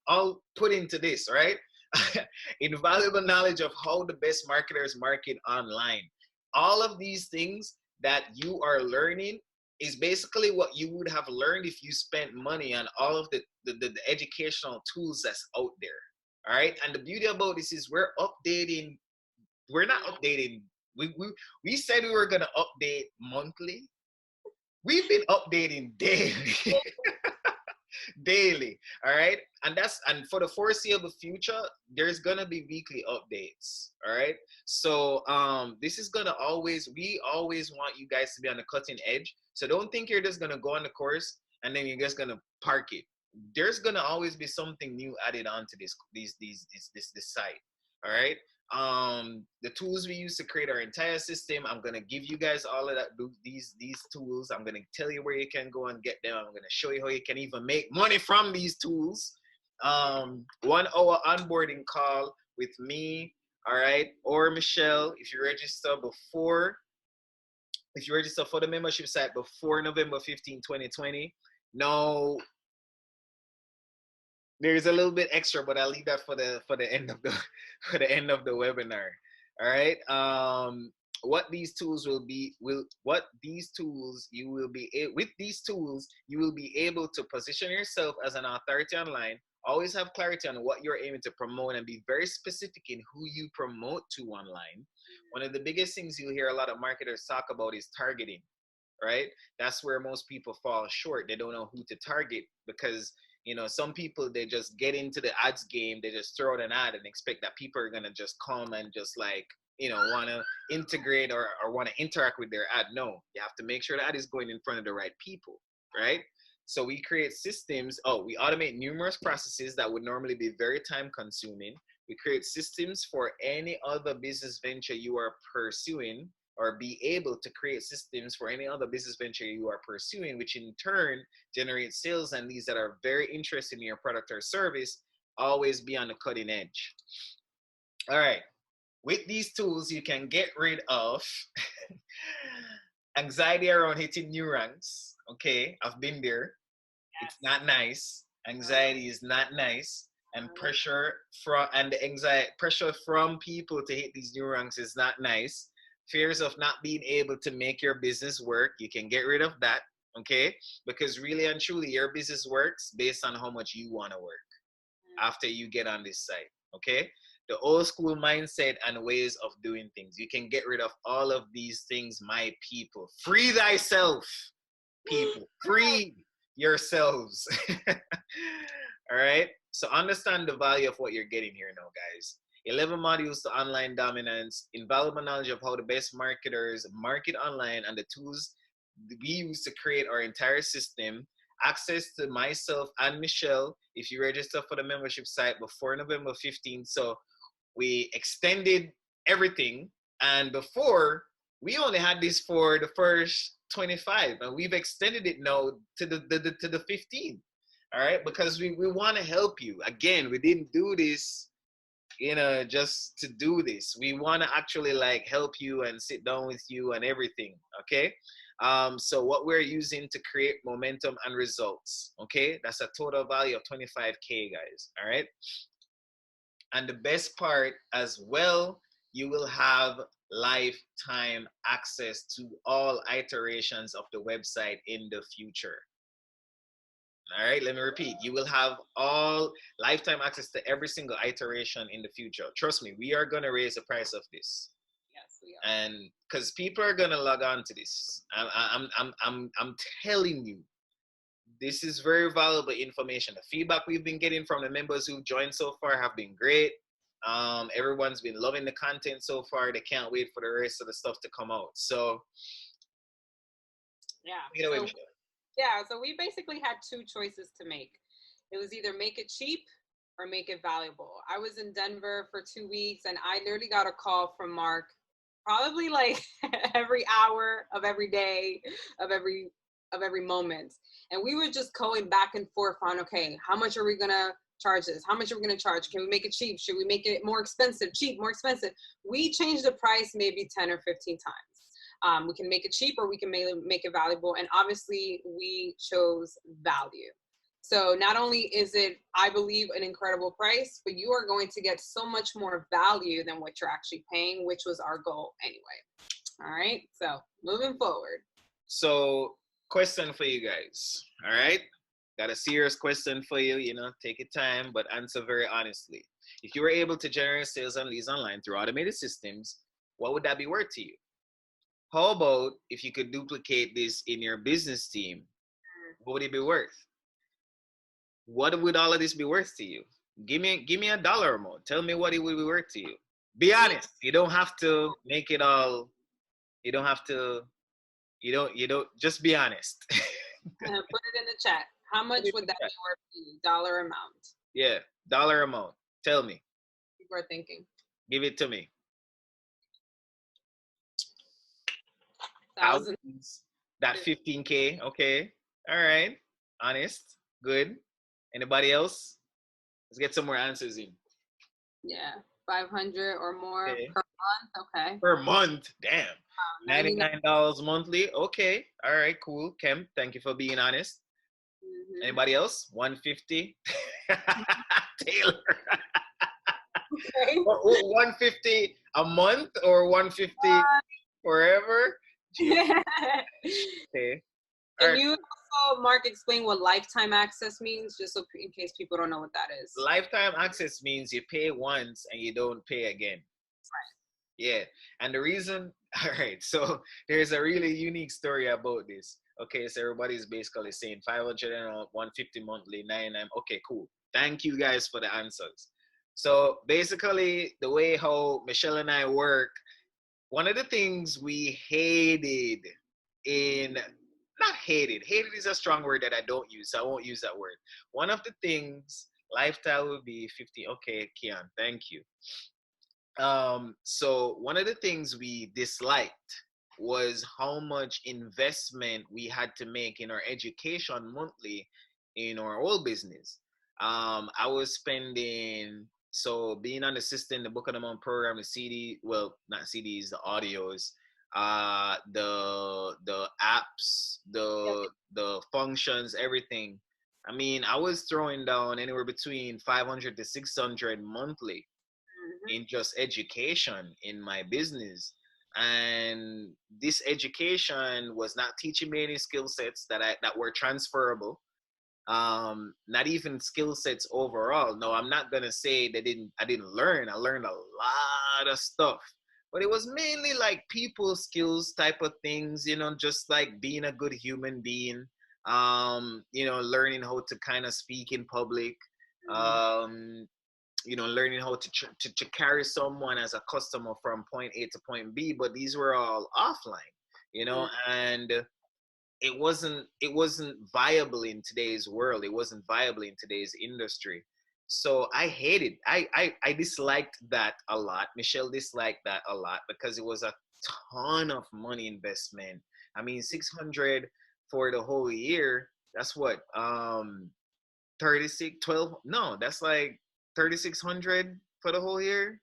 put into this, right? Invaluable knowledge of how the best marketers market online. All of these things that you are learning is basically what you would have learned if you spent money on all of the educational tools that's out there. All right. And the beauty about this is we're updating. We're not updating. We said we were going to update monthly. We've been updating daily. Daily. All right. And for the foreseeable future, there's gonna be weekly updates. All right. So this is gonna we always want you guys to be on the cutting edge. So don't think you're just gonna go on the course and then you're just gonna park it. There's gonna always be something new added onto this site. All right. The tools we use to create our entire system, I'm gonna give you guys all of that, these tools. I'm gonna tell you where you can go and get them. I'm gonna show you how you can even make money from these tools. 1 hour onboarding call with me, all right, or Michelle, if you register for the membership site before November 15, 2020. No, there's a little bit extra, but I'll leave that for the end of the for the end of the webinar. All right. With these tools you will be able to position yourself as an authority online. Always have clarity on what you're aiming to promote and be very specific in who you promote to online. One of the biggest things you'll hear a lot of marketers talk about is targeting, right? That's where most people fall short. They don't know who to target because, you know, some people, they just get into the ads game. They just throw out an ad and expect that people are going to just come and just like, you know, want to integrate or want to interact with their ad. No, you have to make sure the ad is going in front of the right people, right? So we create systems. We automate numerous processes that would normally be very time consuming. We create systems for any other business venture you are pursuing, or be able to create systems for any other business venture you are pursuing, which in turn generates sales and leads that are very interested in your product or service. Always be on the cutting edge. All right. With these tools, you can get rid of anxiety around hitting new ranks. Okay, I've been there. Yes. It's not nice. Anxiety is not nice. And pressure from people to hit these new ranks is not nice. Fears of not being able to make your business work, you can get rid of that, okay? Because really and truly, your business works based on how much you want to work after you get on this site, okay? The old school mindset and ways of doing things. You can get rid of all of these things, my people. Free thyself, people. Free yourselves. All right? So understand the value of what you're getting here now, guys. 11 modules to online dominance, invaluable knowledge of how the best marketers market online and the tools we use to create our entire system, access to myself and Michelle if you register for the membership site before November 15th. So we extended everything, and before we only had this for the first 25, and we've extended it now to the 15th. All right, because we want to help you. Again, we didn't do this, you know, just to do this. We want to actually like help you and sit down with you and everything. Okay. So what we're using to create momentum and results. Okay. That's a total value of 25K, guys. All right. And the best part as well, you will have lifetime access to all iterations of the website in the future. All right, let me repeat. You will have all lifetime access to every single iteration in the future. Trust me, we are going to raise the price of this. Yes, we are. And because people are going to log on to this. I'm telling you, this is very valuable information. The feedback we've been getting from the members who've joined so far have been great. Everyone's been loving the content so far. They can't wait for the rest of the stuff to come out. So, yeah. So we basically had two choices to make. It was either make it cheap or make it valuable. I was in Denver for 2 weeks, and I literally got a call from Mark probably like every hour of every day of every moment. And we were just going back and forth on, okay, how much are we going to charge this? How much are we going to charge? Can we make it cheap? Should we make it more expensive? Cheap, more expensive? We changed the price maybe 10 or 15 times. We can make it cheap or we can make it valuable. And obviously we chose value. So not only is it, I believe, an incredible price, but you are going to get so much more value than what you're actually paying, which was our goal anyway. All right. So moving forward. So question for you guys. All right. got a serious question for you. You know, take your time, but answer very honestly. If you were able to generate sales and leads online through automated systems, what would that be worth to you? How about if you could duplicate this in your business team? What would it be worth? What would all of this be worth to you? Give me a dollar amount. Tell me what it would be worth to you. Be honest. You don't have to make it all. You don't have to. You don't. Just be honest. Put it in the chat. How much would that be worth to you? Dollar amount. Yeah, dollar amount. Tell me. People are thinking. Give it to me. Thousands. That 15K. Okay. All right. Honest. Good. Anybody else? Let's get some more answers in. Yeah, 500 or more Okay. per month. Okay. Per month. Damn. $99. $99 monthly. Okay. All right. Cool. Kem, thank you for being honest. Mm-hmm. Anybody else? 150. Taylor. Okay. 150 a month or 150 forever? Okay. Can you also, Mark, explain what lifetime access means, just so in case people don't know what that is? Lifetime access means you pay once and you don't pay again. Right. Yeah. And the reason, all right, so there's a really unique story about this. Okay, so everybody's basically saying 500 and 150 monthly, 99. Okay, cool. Thank you guys for the answers. So basically, the way how Michelle and I work, one of the things we hated not hated is a strong word that I don't use, so I won't use that word. One of the things, lifestyle would be 50. Okay, Kian, thank you. So one of the things we disliked was how much investment we had to make in our education monthly in our old business. I was spending, so being on the system, the Book of the Month program, the CD, well, not CDs, the audios, the apps, the functions, everything. I mean, I was throwing down anywhere between 500 to 600 monthly in just education in my business. And this education was not teaching me any skill sets that were transferable. Not even skill sets overall. No, I'm not gonna say I didn't learn. I learned a lot of stuff, but it was mainly like people skills type of things, you know, just like being a good human being, you know, learning how to kind of speak in public, you know, learning how to carry someone as a customer from point A to point B. But these were all offline, you know, and it wasn't viable in today's world. It wasn't viable in today's industry. So I hated, I disliked that a lot. Michelle disliked that a lot because it was a ton of money investment. I mean, 600 for the whole year, that's what, 36, 12, no, that's like 3,600 for the whole year.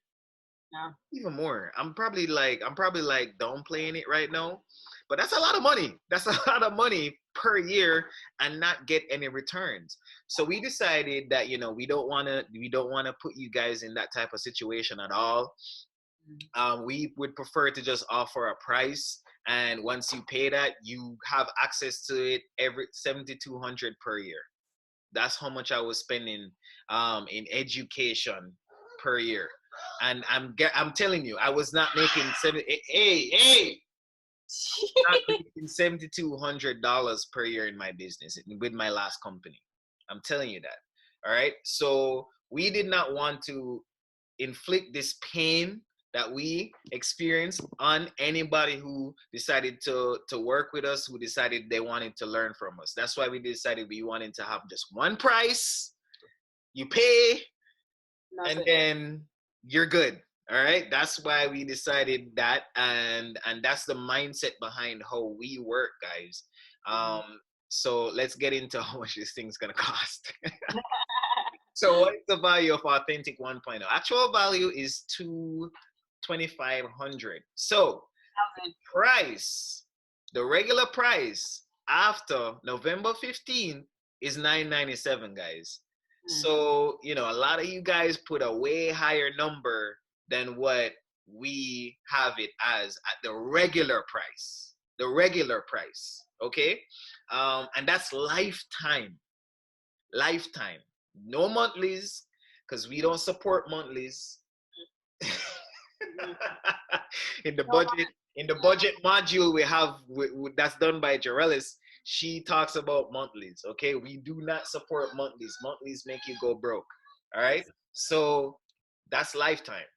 Yeah. Even more. I'm probably like downplaying it right now, but that's a lot of money. That's a lot of money per year and not get any returns. So we decided that, you know, we don't want to put you guys in that type of situation at all. We would prefer to just offer a price, and once you pay that, you have access to it every 7,200 per year. That's how much I was spending in education per year. And I'm telling you, I was not making not making $7,200 per year in my business with my last company. I'm telling you that. All right. So we did not want to inflict this pain that we experienced on anybody who decided to work with us, who decided they wanted to learn from us. That's why we decided we wanted to have just one price. You pay, and then you're good. All right. That's why we decided that, and that's the mindset behind how we work, guys. So let's get into how much this thing's gonna cost. So what is the value of Authentic 1.0? Actual value is $2,500. So price, the regular price after November 15th is $997, guys. So, you know, a lot of you guys put a way higher number than what we have it as at the regular price. The regular price, okay? And that's lifetime. lifetime. No monthlies, because we don't support monthlies. in the budget module we have that's done by Jarelis, she talks about monthlies. Okay, we do not support monthlies. Monthlies make you go broke. All right, so that's lifetime,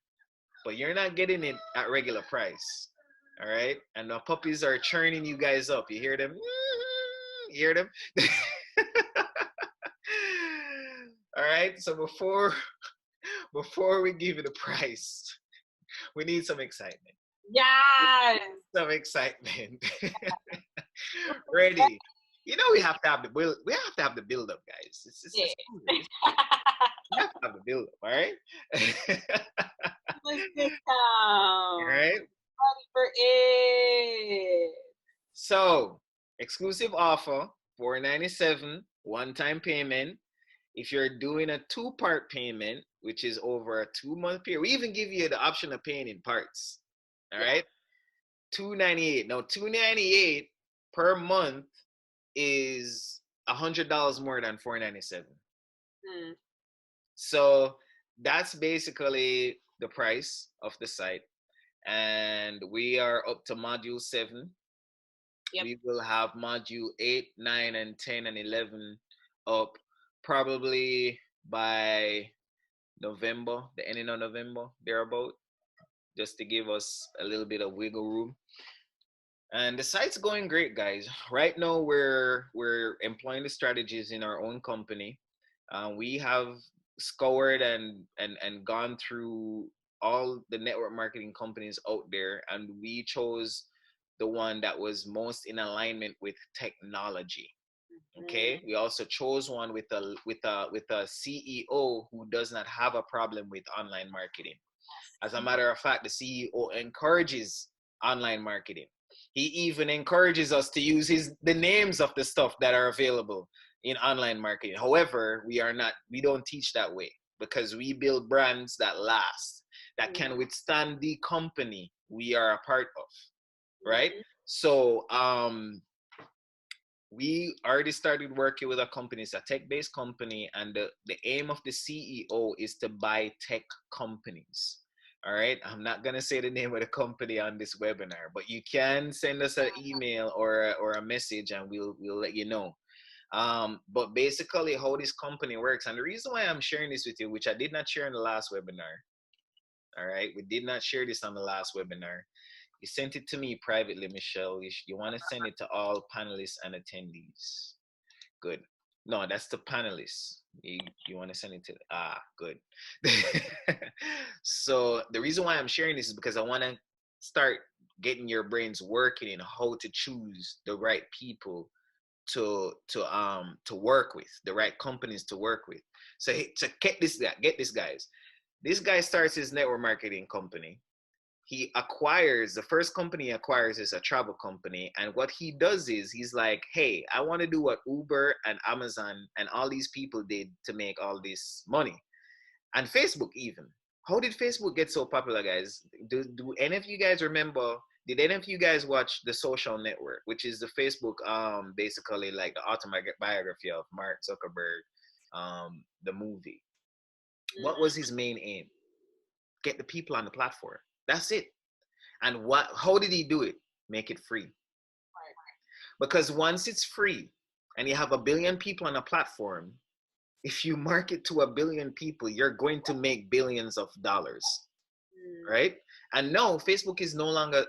but you're not getting it at regular price. All right, and the puppies are churning you guys up. You hear them? You hear them? All right, so before we give you the price, we need some excitement. Yes. Some excitement. Ready. You know we have to have the build. We have to have the build up, guys. We have to have the build up. All right. All right. Ready for it. So exclusive offer, $497, one-time payment. If you're doing a 2-part payment, which is over a 2-month period, we even give you the option of paying in parts. All right, $298. Now, $298 per month is $100 more than $497. So that's basically the price of the site, and we are up to module 7. Yep. We will have module 8, 9, and 10, and 11 up probably by November, the ending of November, thereabout, just to give us a little bit of wiggle room. And the site's going great, guys. Right now, we're employing the strategies in our own company. We have scoured and gone through all the network marketing companies out there, and we chose the one that was most in alignment with technology. Okay, we also chose one with a CEO who does not have a problem with online marketing. As a matter of fact, the CEO encourages online marketing. He even encourages us to use the names of the stuff that are available in online marketing. However, we don't teach that way, because we build brands that last, that can withstand the company we are a part of, right? So we already started working with a company. It's a tech-based company, and the aim of the CEO is to buy tech companies. All right, I'm not gonna say the name of the company on this webinar, but you can send us an email or a message, and we'll let you know. But basically, how this company works, and the reason why I'm sharing this with you, which I did not share in the last webinar. All right, we did not share this on the last webinar. You sent it to me privately, Michelle. You want to send it to all panelists and attendees. Good. No, that's the panelists. You want to send it to, good. So the reason why I'm sharing this is because I want to start getting your brains working in how to choose the right people to work with, the right companies to work with. So get this, guys. This guy starts his network marketing company. The first company he acquires is a travel company. And what he does is he's like, hey, I want to do what Uber and Amazon and all these people did to make all this money. And Facebook even. How did Facebook get so popular, guys? Do any of you guys remember, did any of you guys watch The Social Network, which is the Facebook, basically like the autobiography of Mark Zuckerberg, the movie? What was his main aim? Get the people on the platform. That's it. And how did he do it? Make it free. Because once it's free and you have 1 billion people on a platform, if you market to 1 billion people, you're going to make billions of dollars, right? And no, Facebook is no longer,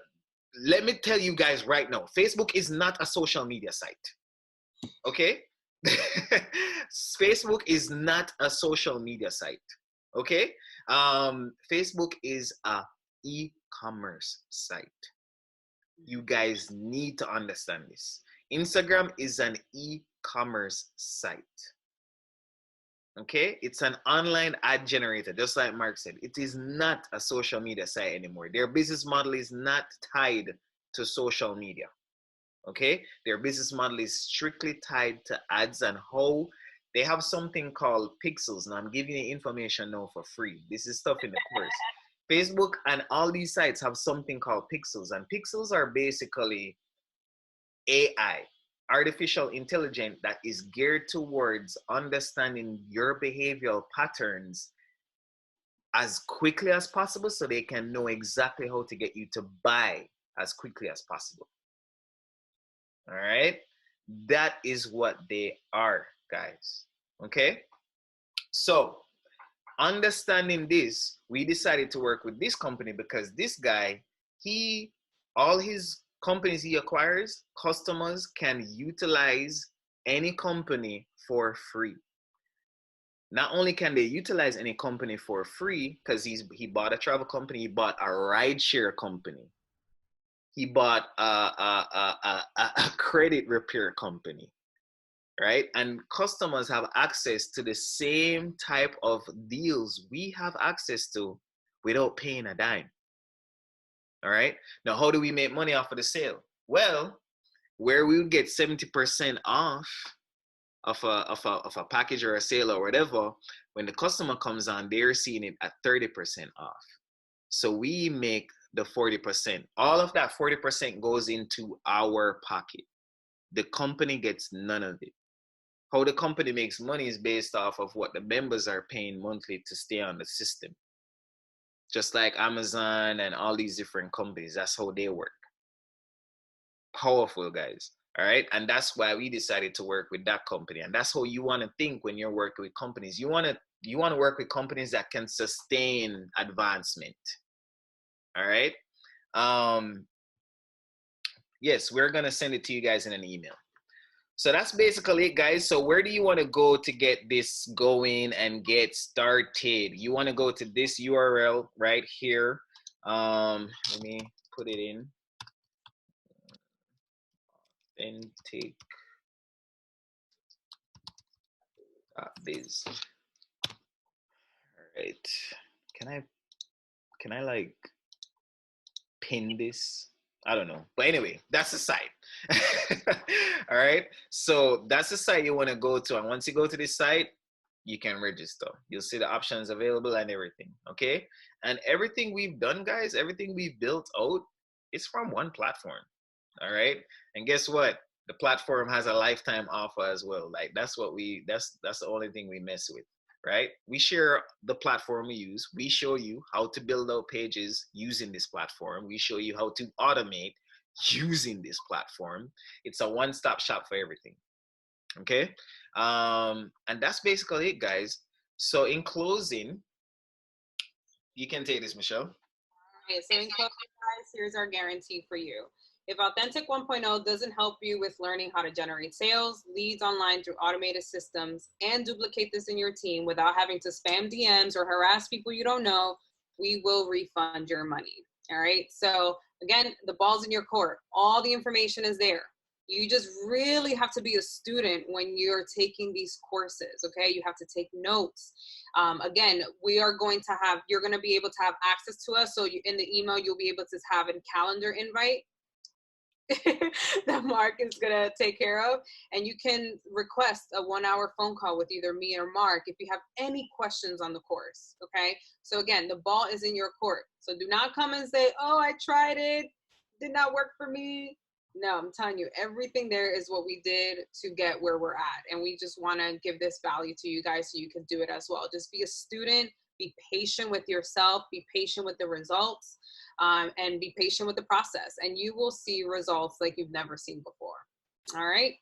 let me tell you guys right now, Facebook is not a social media site, okay? Facebook is not a social media site, okay? Facebook is a e-commerce site. You guys need to understand this. Instagram is an e-commerce site. Okay, it's an online ad generator, just like Mark said. It is not a social media site anymore. Their business model is not tied to social media. Okay, their business model is strictly tied to ads, and how they have something called pixels. Now I'm giving you information now for free. This is stuff in the course. Facebook and all these sites have something called pixels, and pixels are basically AI, artificial intelligence that is geared towards understanding your behavioral patterns as quickly as possible so they can know exactly how to get you to buy as quickly as possible. All right? That is what they are, guys. Okay? So, understanding this, we decided to work with this company because this guy, all his companies he acquires, customers can utilize any company for free. Not only can they utilize any company for free, because he bought a travel company, he bought a rideshare company, he bought a credit repair company, right? And customers have access to the same type of deals we have access to without paying a dime. All right. Now, how do we make money off of the sale? Well, where we would get 70% off of a package or a sale or whatever, when the customer comes on, they're seeing it at 30% off. So we make the 40%. All of that 40% goes into our pocket. The company gets none of it. How the company makes money is based off of what the members are paying monthly to stay on the system. Just like Amazon and all these different companies, that's how they work. Powerful, guys. All right. And that's why we decided to work with that company. And that's how you want to think when you're working with companies. You want to work with companies that can sustain advancement. All right. Yes, we're going to send it to you guys in an email. So that's basically it, guys. So where do you want to go to get this going and get started? You want to go to this URL right here. Let me put it in. AuthentiK biz. All right. Can I like pin this? I don't know. But anyway, that's the site. All right. So that's the site you want to go to. And once you go to this site, you can register. You'll see the options available and everything. Okay. And everything we've done, guys, everything we've built out is from one platform. All right. And guess what? The platform has a lifetime offer as well. Like that's the only thing we mess with. Right? We share the platform we use. We show you how to build out pages using this platform. We show you how to automate using this platform. It's a one-stop shop for everything. Okay? And that's basically it, guys. So in closing, you can take this, Michelle. Okay, so in closing, guys, here's our guarantee for you. If AuthentiK 1.0 doesn't help you with learning how to generate sales, leads online through automated systems, and duplicate this in your team without having to spam DMs or harass people you don't know, we will refund your money. All right. So again, the ball's in your court. All the information is there. You just really have to be a student when you're taking these courses. Okay. You have to take notes. Again, you're going to be able to have access to us. So in the email, you'll be able to have a calendar invite that Mark is gonna take care of, and you can request a 1-hour phone call with either me or Mark if you have any questions on the course. Okay, so again, the ball is in your court. So do not come and say, oh, I tried it, did not work for me. No, I'm telling you, everything there is what we did to get where we're at, and we just want to give this value to you guys so you can do it as well. Just be a student, be patient with yourself, be patient with the results. And be patient with the process, and you will see results like you've never seen before. All right.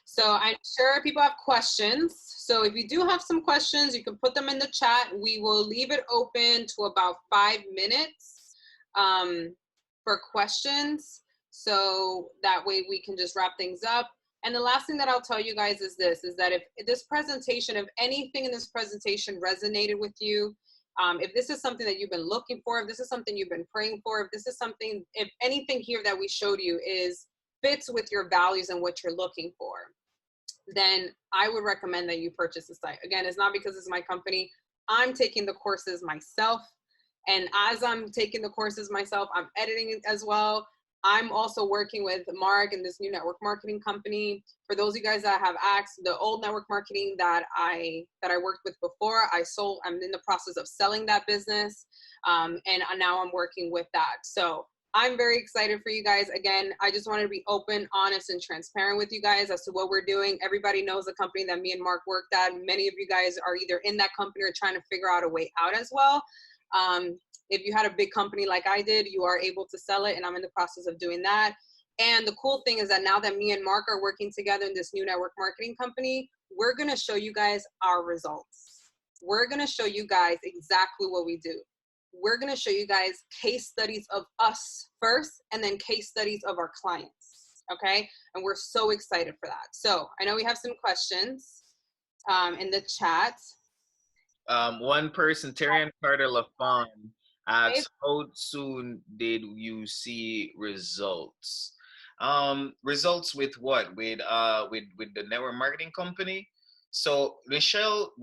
So I'm sure people have questions. So if you do have some questions, you can put them in the chat. We will leave it open to about 5 minutes for questions. So that way we can just wrap things up. And the last thing that I'll tell you guys is that if this presentation, if anything in this presentation resonated with you, if this is something that you've been looking for, if this is something you've been praying for, if anything here that we showed you fits with your values and what you're looking for, then I would recommend that you purchase the site. Again, it's not because it's my company. I'm taking the courses myself. And as I'm taking the courses myself, I'm editing it as well. I'm also working with Mark and this new network marketing company. For those of you guys that have asked, the old network marketing that I worked with before, I'm in the process of selling that business. And now I'm working with that. So I'm very excited for you guys. Again, I just wanted to be open, honest, and transparent with you guys as to what we're doing. Everybody knows the company that me and Mark worked at. Many of you guys are either in that company or trying to figure out a way out as well. If you had a big company like I did, you are able to sell it, and I'm in the process of doing that. And the cool thing is that now that me and Mark are working together in this new network marketing company, we're going to show you guys our results. We're going to show you guys exactly what we do. We're going to show you guys case studies of us first, and then case studies of our clients. Okay. And we're so excited for that. So I know we have some questions in the chat. One person, Terry Carter LaFon, asks, how soon did you see results? Results with what? With the network marketing company? So Michelle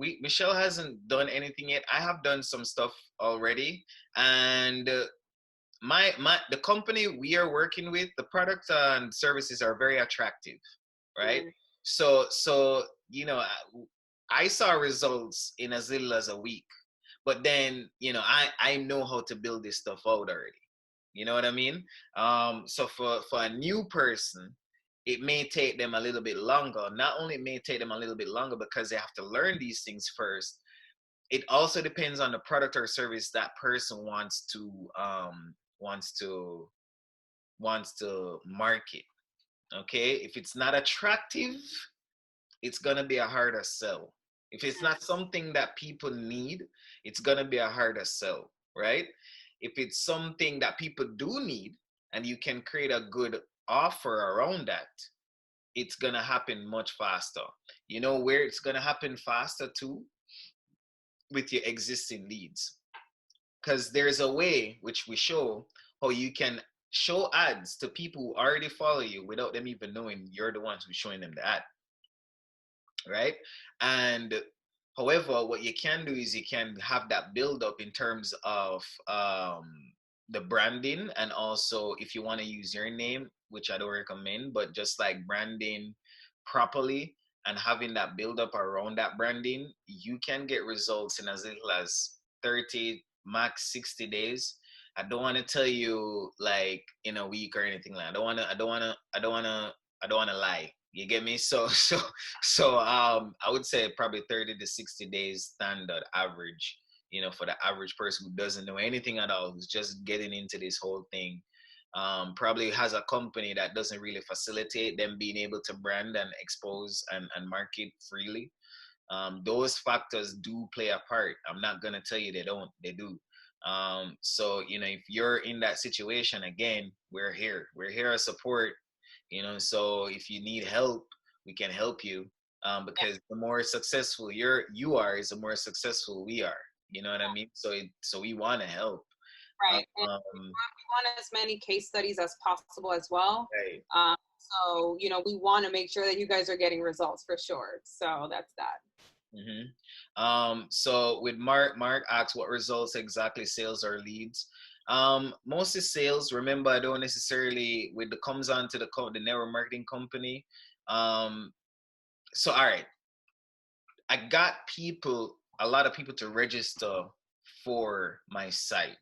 hasn't done anything yet. I have done some stuff already, and the company we are working with, the products and services are very attractive, right? So you know, I saw results in as little as a week, but then, you know, I know how to build this stuff out already. You know what I mean? So for a new person, it may take them a little bit longer. Not only it may take them a little bit longer because they have to learn these things first, it also depends on the product or service that person wants to market. Okay, if it's not attractive, it's gonna be a harder sell. If it's not something that people need, it's gonna be a harder sell, right? If it's something that people do need and you can create a good offer around that, it's gonna happen much faster. You know where it's gonna happen faster too? With your existing leads. Because there's a way which we show how you can show ads to people who already follow you without them even knowing you're the ones who's showing them the ad, right? And however, what you can do is you can have that build up in terms of the branding, and also if you want to use your name, which I don't recommend, but just like branding properly and having that build up around that branding, you can get results in as little as 30, max 60 days. I don't want to tell you like in a week or anything like that. I don't want to lie. You get me? So I would say probably 30 to 60 days standard average, you know, for the average person who doesn't know anything at all, who's just getting into this whole thing. Probably has a company that doesn't really facilitate them being able to brand and expose and market freely. Those factors do play a part. I'm not gonna tell you they don't, they do. So, you know, if you're in that situation, again, we're here to support, you know. So if you need help, we can help you, because the more successful you are is the more successful we are, you know what I mean? So we want to help. Right. And we want as many case studies as possible as well. Right. So, you know, we want to make sure that you guys are getting results for sure. So that's that. So with Mark asks, what results exactly, sales or leads? Mostly sales. Remember, I don't necessarily, with the comes on to the network marketing company. So all right, I got a lot of people to register for my site.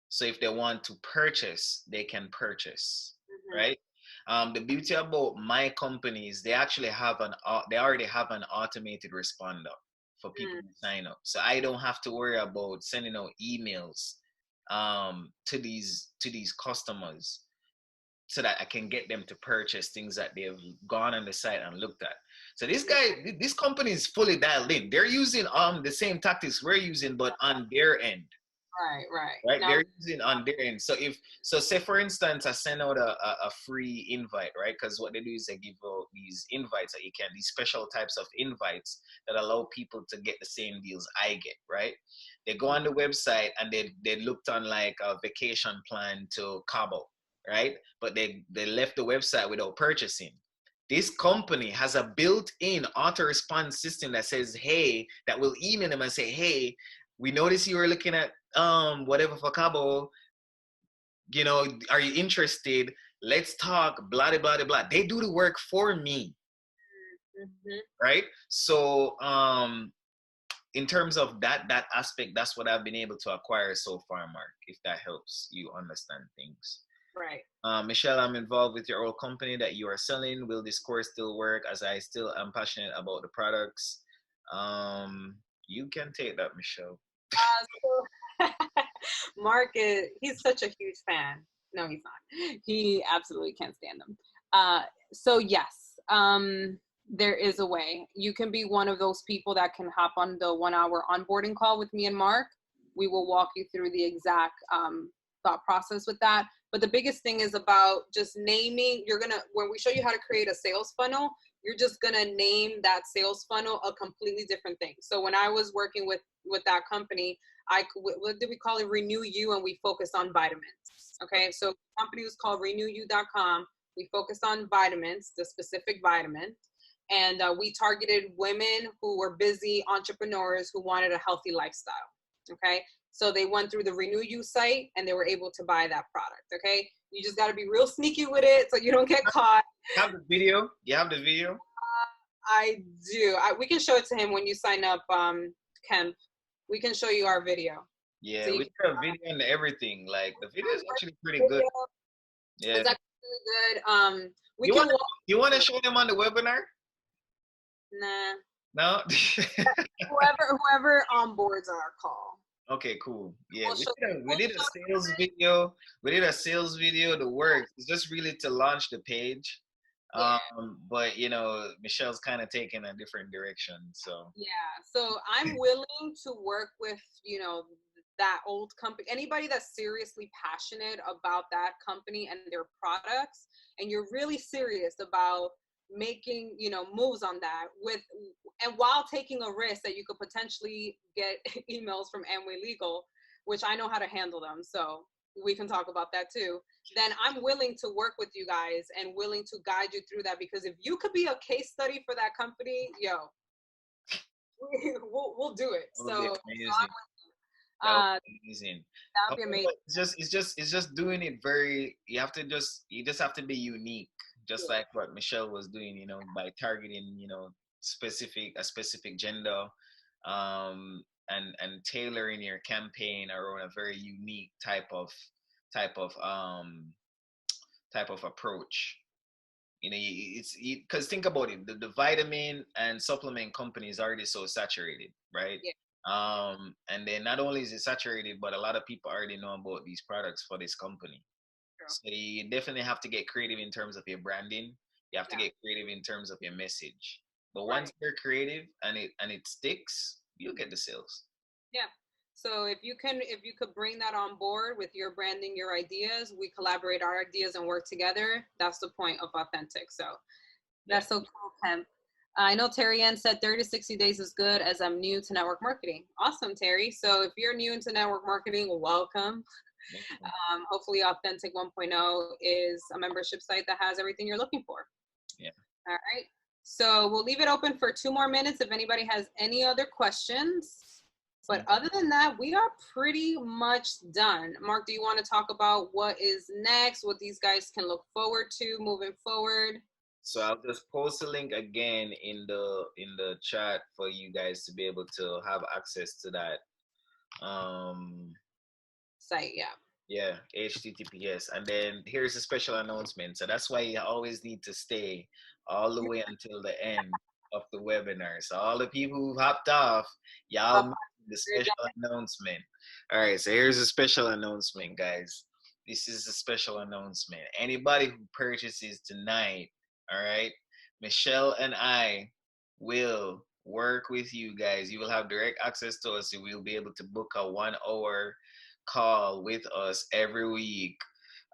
So if they want to purchase, they can purchase, right? The beauty about my company is they already have an automated responder for people to sign up. So I don't have to worry about sending out emails to these customers so that I can get them to purchase things that they've gone on the site and looked at. So this company is fully dialed in. They're using the same tactics we're using, but on their end. Right. No. They're using on their end. So say for instance, I send out a free invite, right? Because what they do is they give out these invites that these special types of invites that allow people to get the same deals I get, right? They go on the website and they looked on like a vacation plan to Cabo, right? But they left the website without purchasing. This company has a built-in auto response system that says, hey, that will email them and say, hey, we noticed you were looking at whatever for Cabo, you know, are you interested? Let's talk, blah, blah, blah, blah. They do the work for me, right? So in terms of that aspect, that's what I've been able to acquire so far, Mark, if that helps you understand things. Right. Michelle, I'm involved with your old company that you are selling. Will this course still work, as I still am passionate about the products? You can take that, Michelle. So Mark he's such a huge fan. No, he's not. He absolutely can't stand them. So yes, there is a way. You can be one of those people that can hop on the 1-hour onboarding call with me and Mark. We will walk you through the exact thought process with that. But the biggest thing is about just naming. When we show you how to create a sales funnel, you're just gonna name that sales funnel a completely different thing. So when I was working with that company, what did we call it? Renew You, and we focused on vitamins. Okay, so the company was called renewyou.com. We focused on vitamins, the specific vitamin, and we targeted women who were busy entrepreneurs who wanted a healthy lifestyle. Okay, so they went through the Renew You site and they were able to buy that product. Okay, you just got to be real sneaky with it so you don't get caught. You have the video? You have the video? I do. We can show it to him when you sign up, Kemp. We can show you our video. Yeah, so we did a video and everything. Like, the video is actually pretty good. Yeah. It's actually really good. You want to show them on the webinar? Nah. No? whoever onboards our call. Okay, cool. Yeah, We'll we did a sales video. We did a sales video. The work is just really to launch the page. Yeah. But you know, Michelle's kind of taking a different direction. So yeah, so I'm willing to work with, that old company, anybody that's seriously passionate about that company and their products, and you're really serious about making, moves on that and while taking a risk that you could potentially get emails from Amway Legal, which I know how to handle them. So we can talk about that too. Then I'm willing to work with you guys and willing to guide you through that, because if you could be a case study for that company, we'll do it. So that would be amazing. That would be amazing. It's just doing it very. You just have to be unique, just like what Michelle was doing. By targeting, a specific gender, and tailoring your campaign around a very unique type of approach. Because think about it, the vitamin and supplement company is already so saturated, right? Yeah. And then not only is it saturated, but a lot of people already know about these products for this company. True. So you definitely have to get creative in terms of your branding. You have to get creative in terms of your message. But once you're creative and it sticks, you'll get the sales. Yeah. So if you could bring that on board with your branding, your ideas, we collaborate our ideas and work together. That's the point of AuthentiK. So that's so cool, Kemp. I know Terry Ann said 30 to 60 days is good, as I'm new to network marketing. Awesome, Terry. So if you're new into network marketing, welcome. Hopefully AuthentiK 1.0 is a membership site that has everything you're looking for. Yeah. All right. So we'll leave it open for 2 more minutes if anybody has any other questions. But other than that, we are pretty much done. Mark, do you want to talk about what is next, what these guys can look forward to moving forward? So I'll just post a link again in the chat for you guys to be able to have access to that site. Yeah, HTTPS. And then here's a special announcement. So that's why you always need to stay all the way until the end of the webinar. So all the people who hopped off, y'all the special announcement. All right, so here's a special announcement, guys. This is a special announcement. Anybody who purchases tonight, all right, Michelle and I will work with you guys. You will have direct access to us. So we'll be able to book a 1-hour call with us every week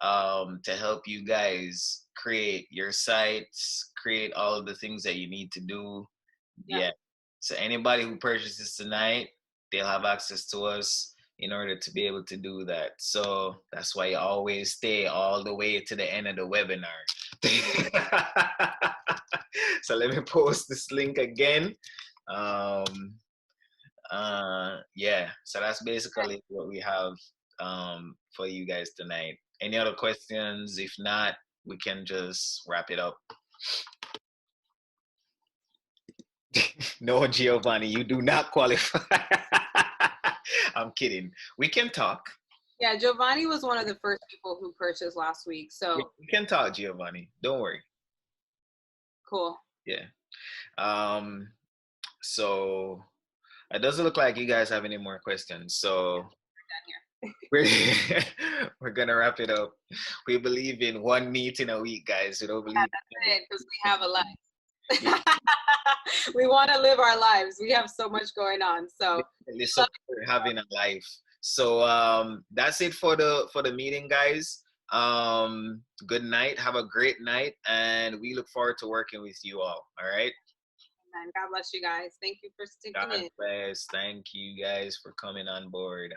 to help you guys create your sites, create all of the things that you need to do. Yeah. So anybody who purchases tonight, they'll have access to us in order to be able to do that. So that's why you always stay all the way to the end of the webinar. So let me post this link again. Yeah, so that's basically what we have for you guys tonight. Any other questions? If not, we can just wrap it up. No, Giovanni, you do not qualify. I'm kidding. We can talk. Yeah, Giovanni was one of the first people who purchased last week. So We can talk, Giovanni. Don't worry. cool. Yeah. So it doesn't look like you guys have any more questions. So we're, we're gonna wrap it up. We believe in one meeting a week, guys. We don't believe Because we have a life. Yeah. We want to live our lives. We have so much going on. So We're having a life. So that's it for the meeting, guys. Good night. Have a great night, and we look forward to working with you all. All right. God bless you guys. Thank you for sticking God in. bless. Thank you guys for coming on board.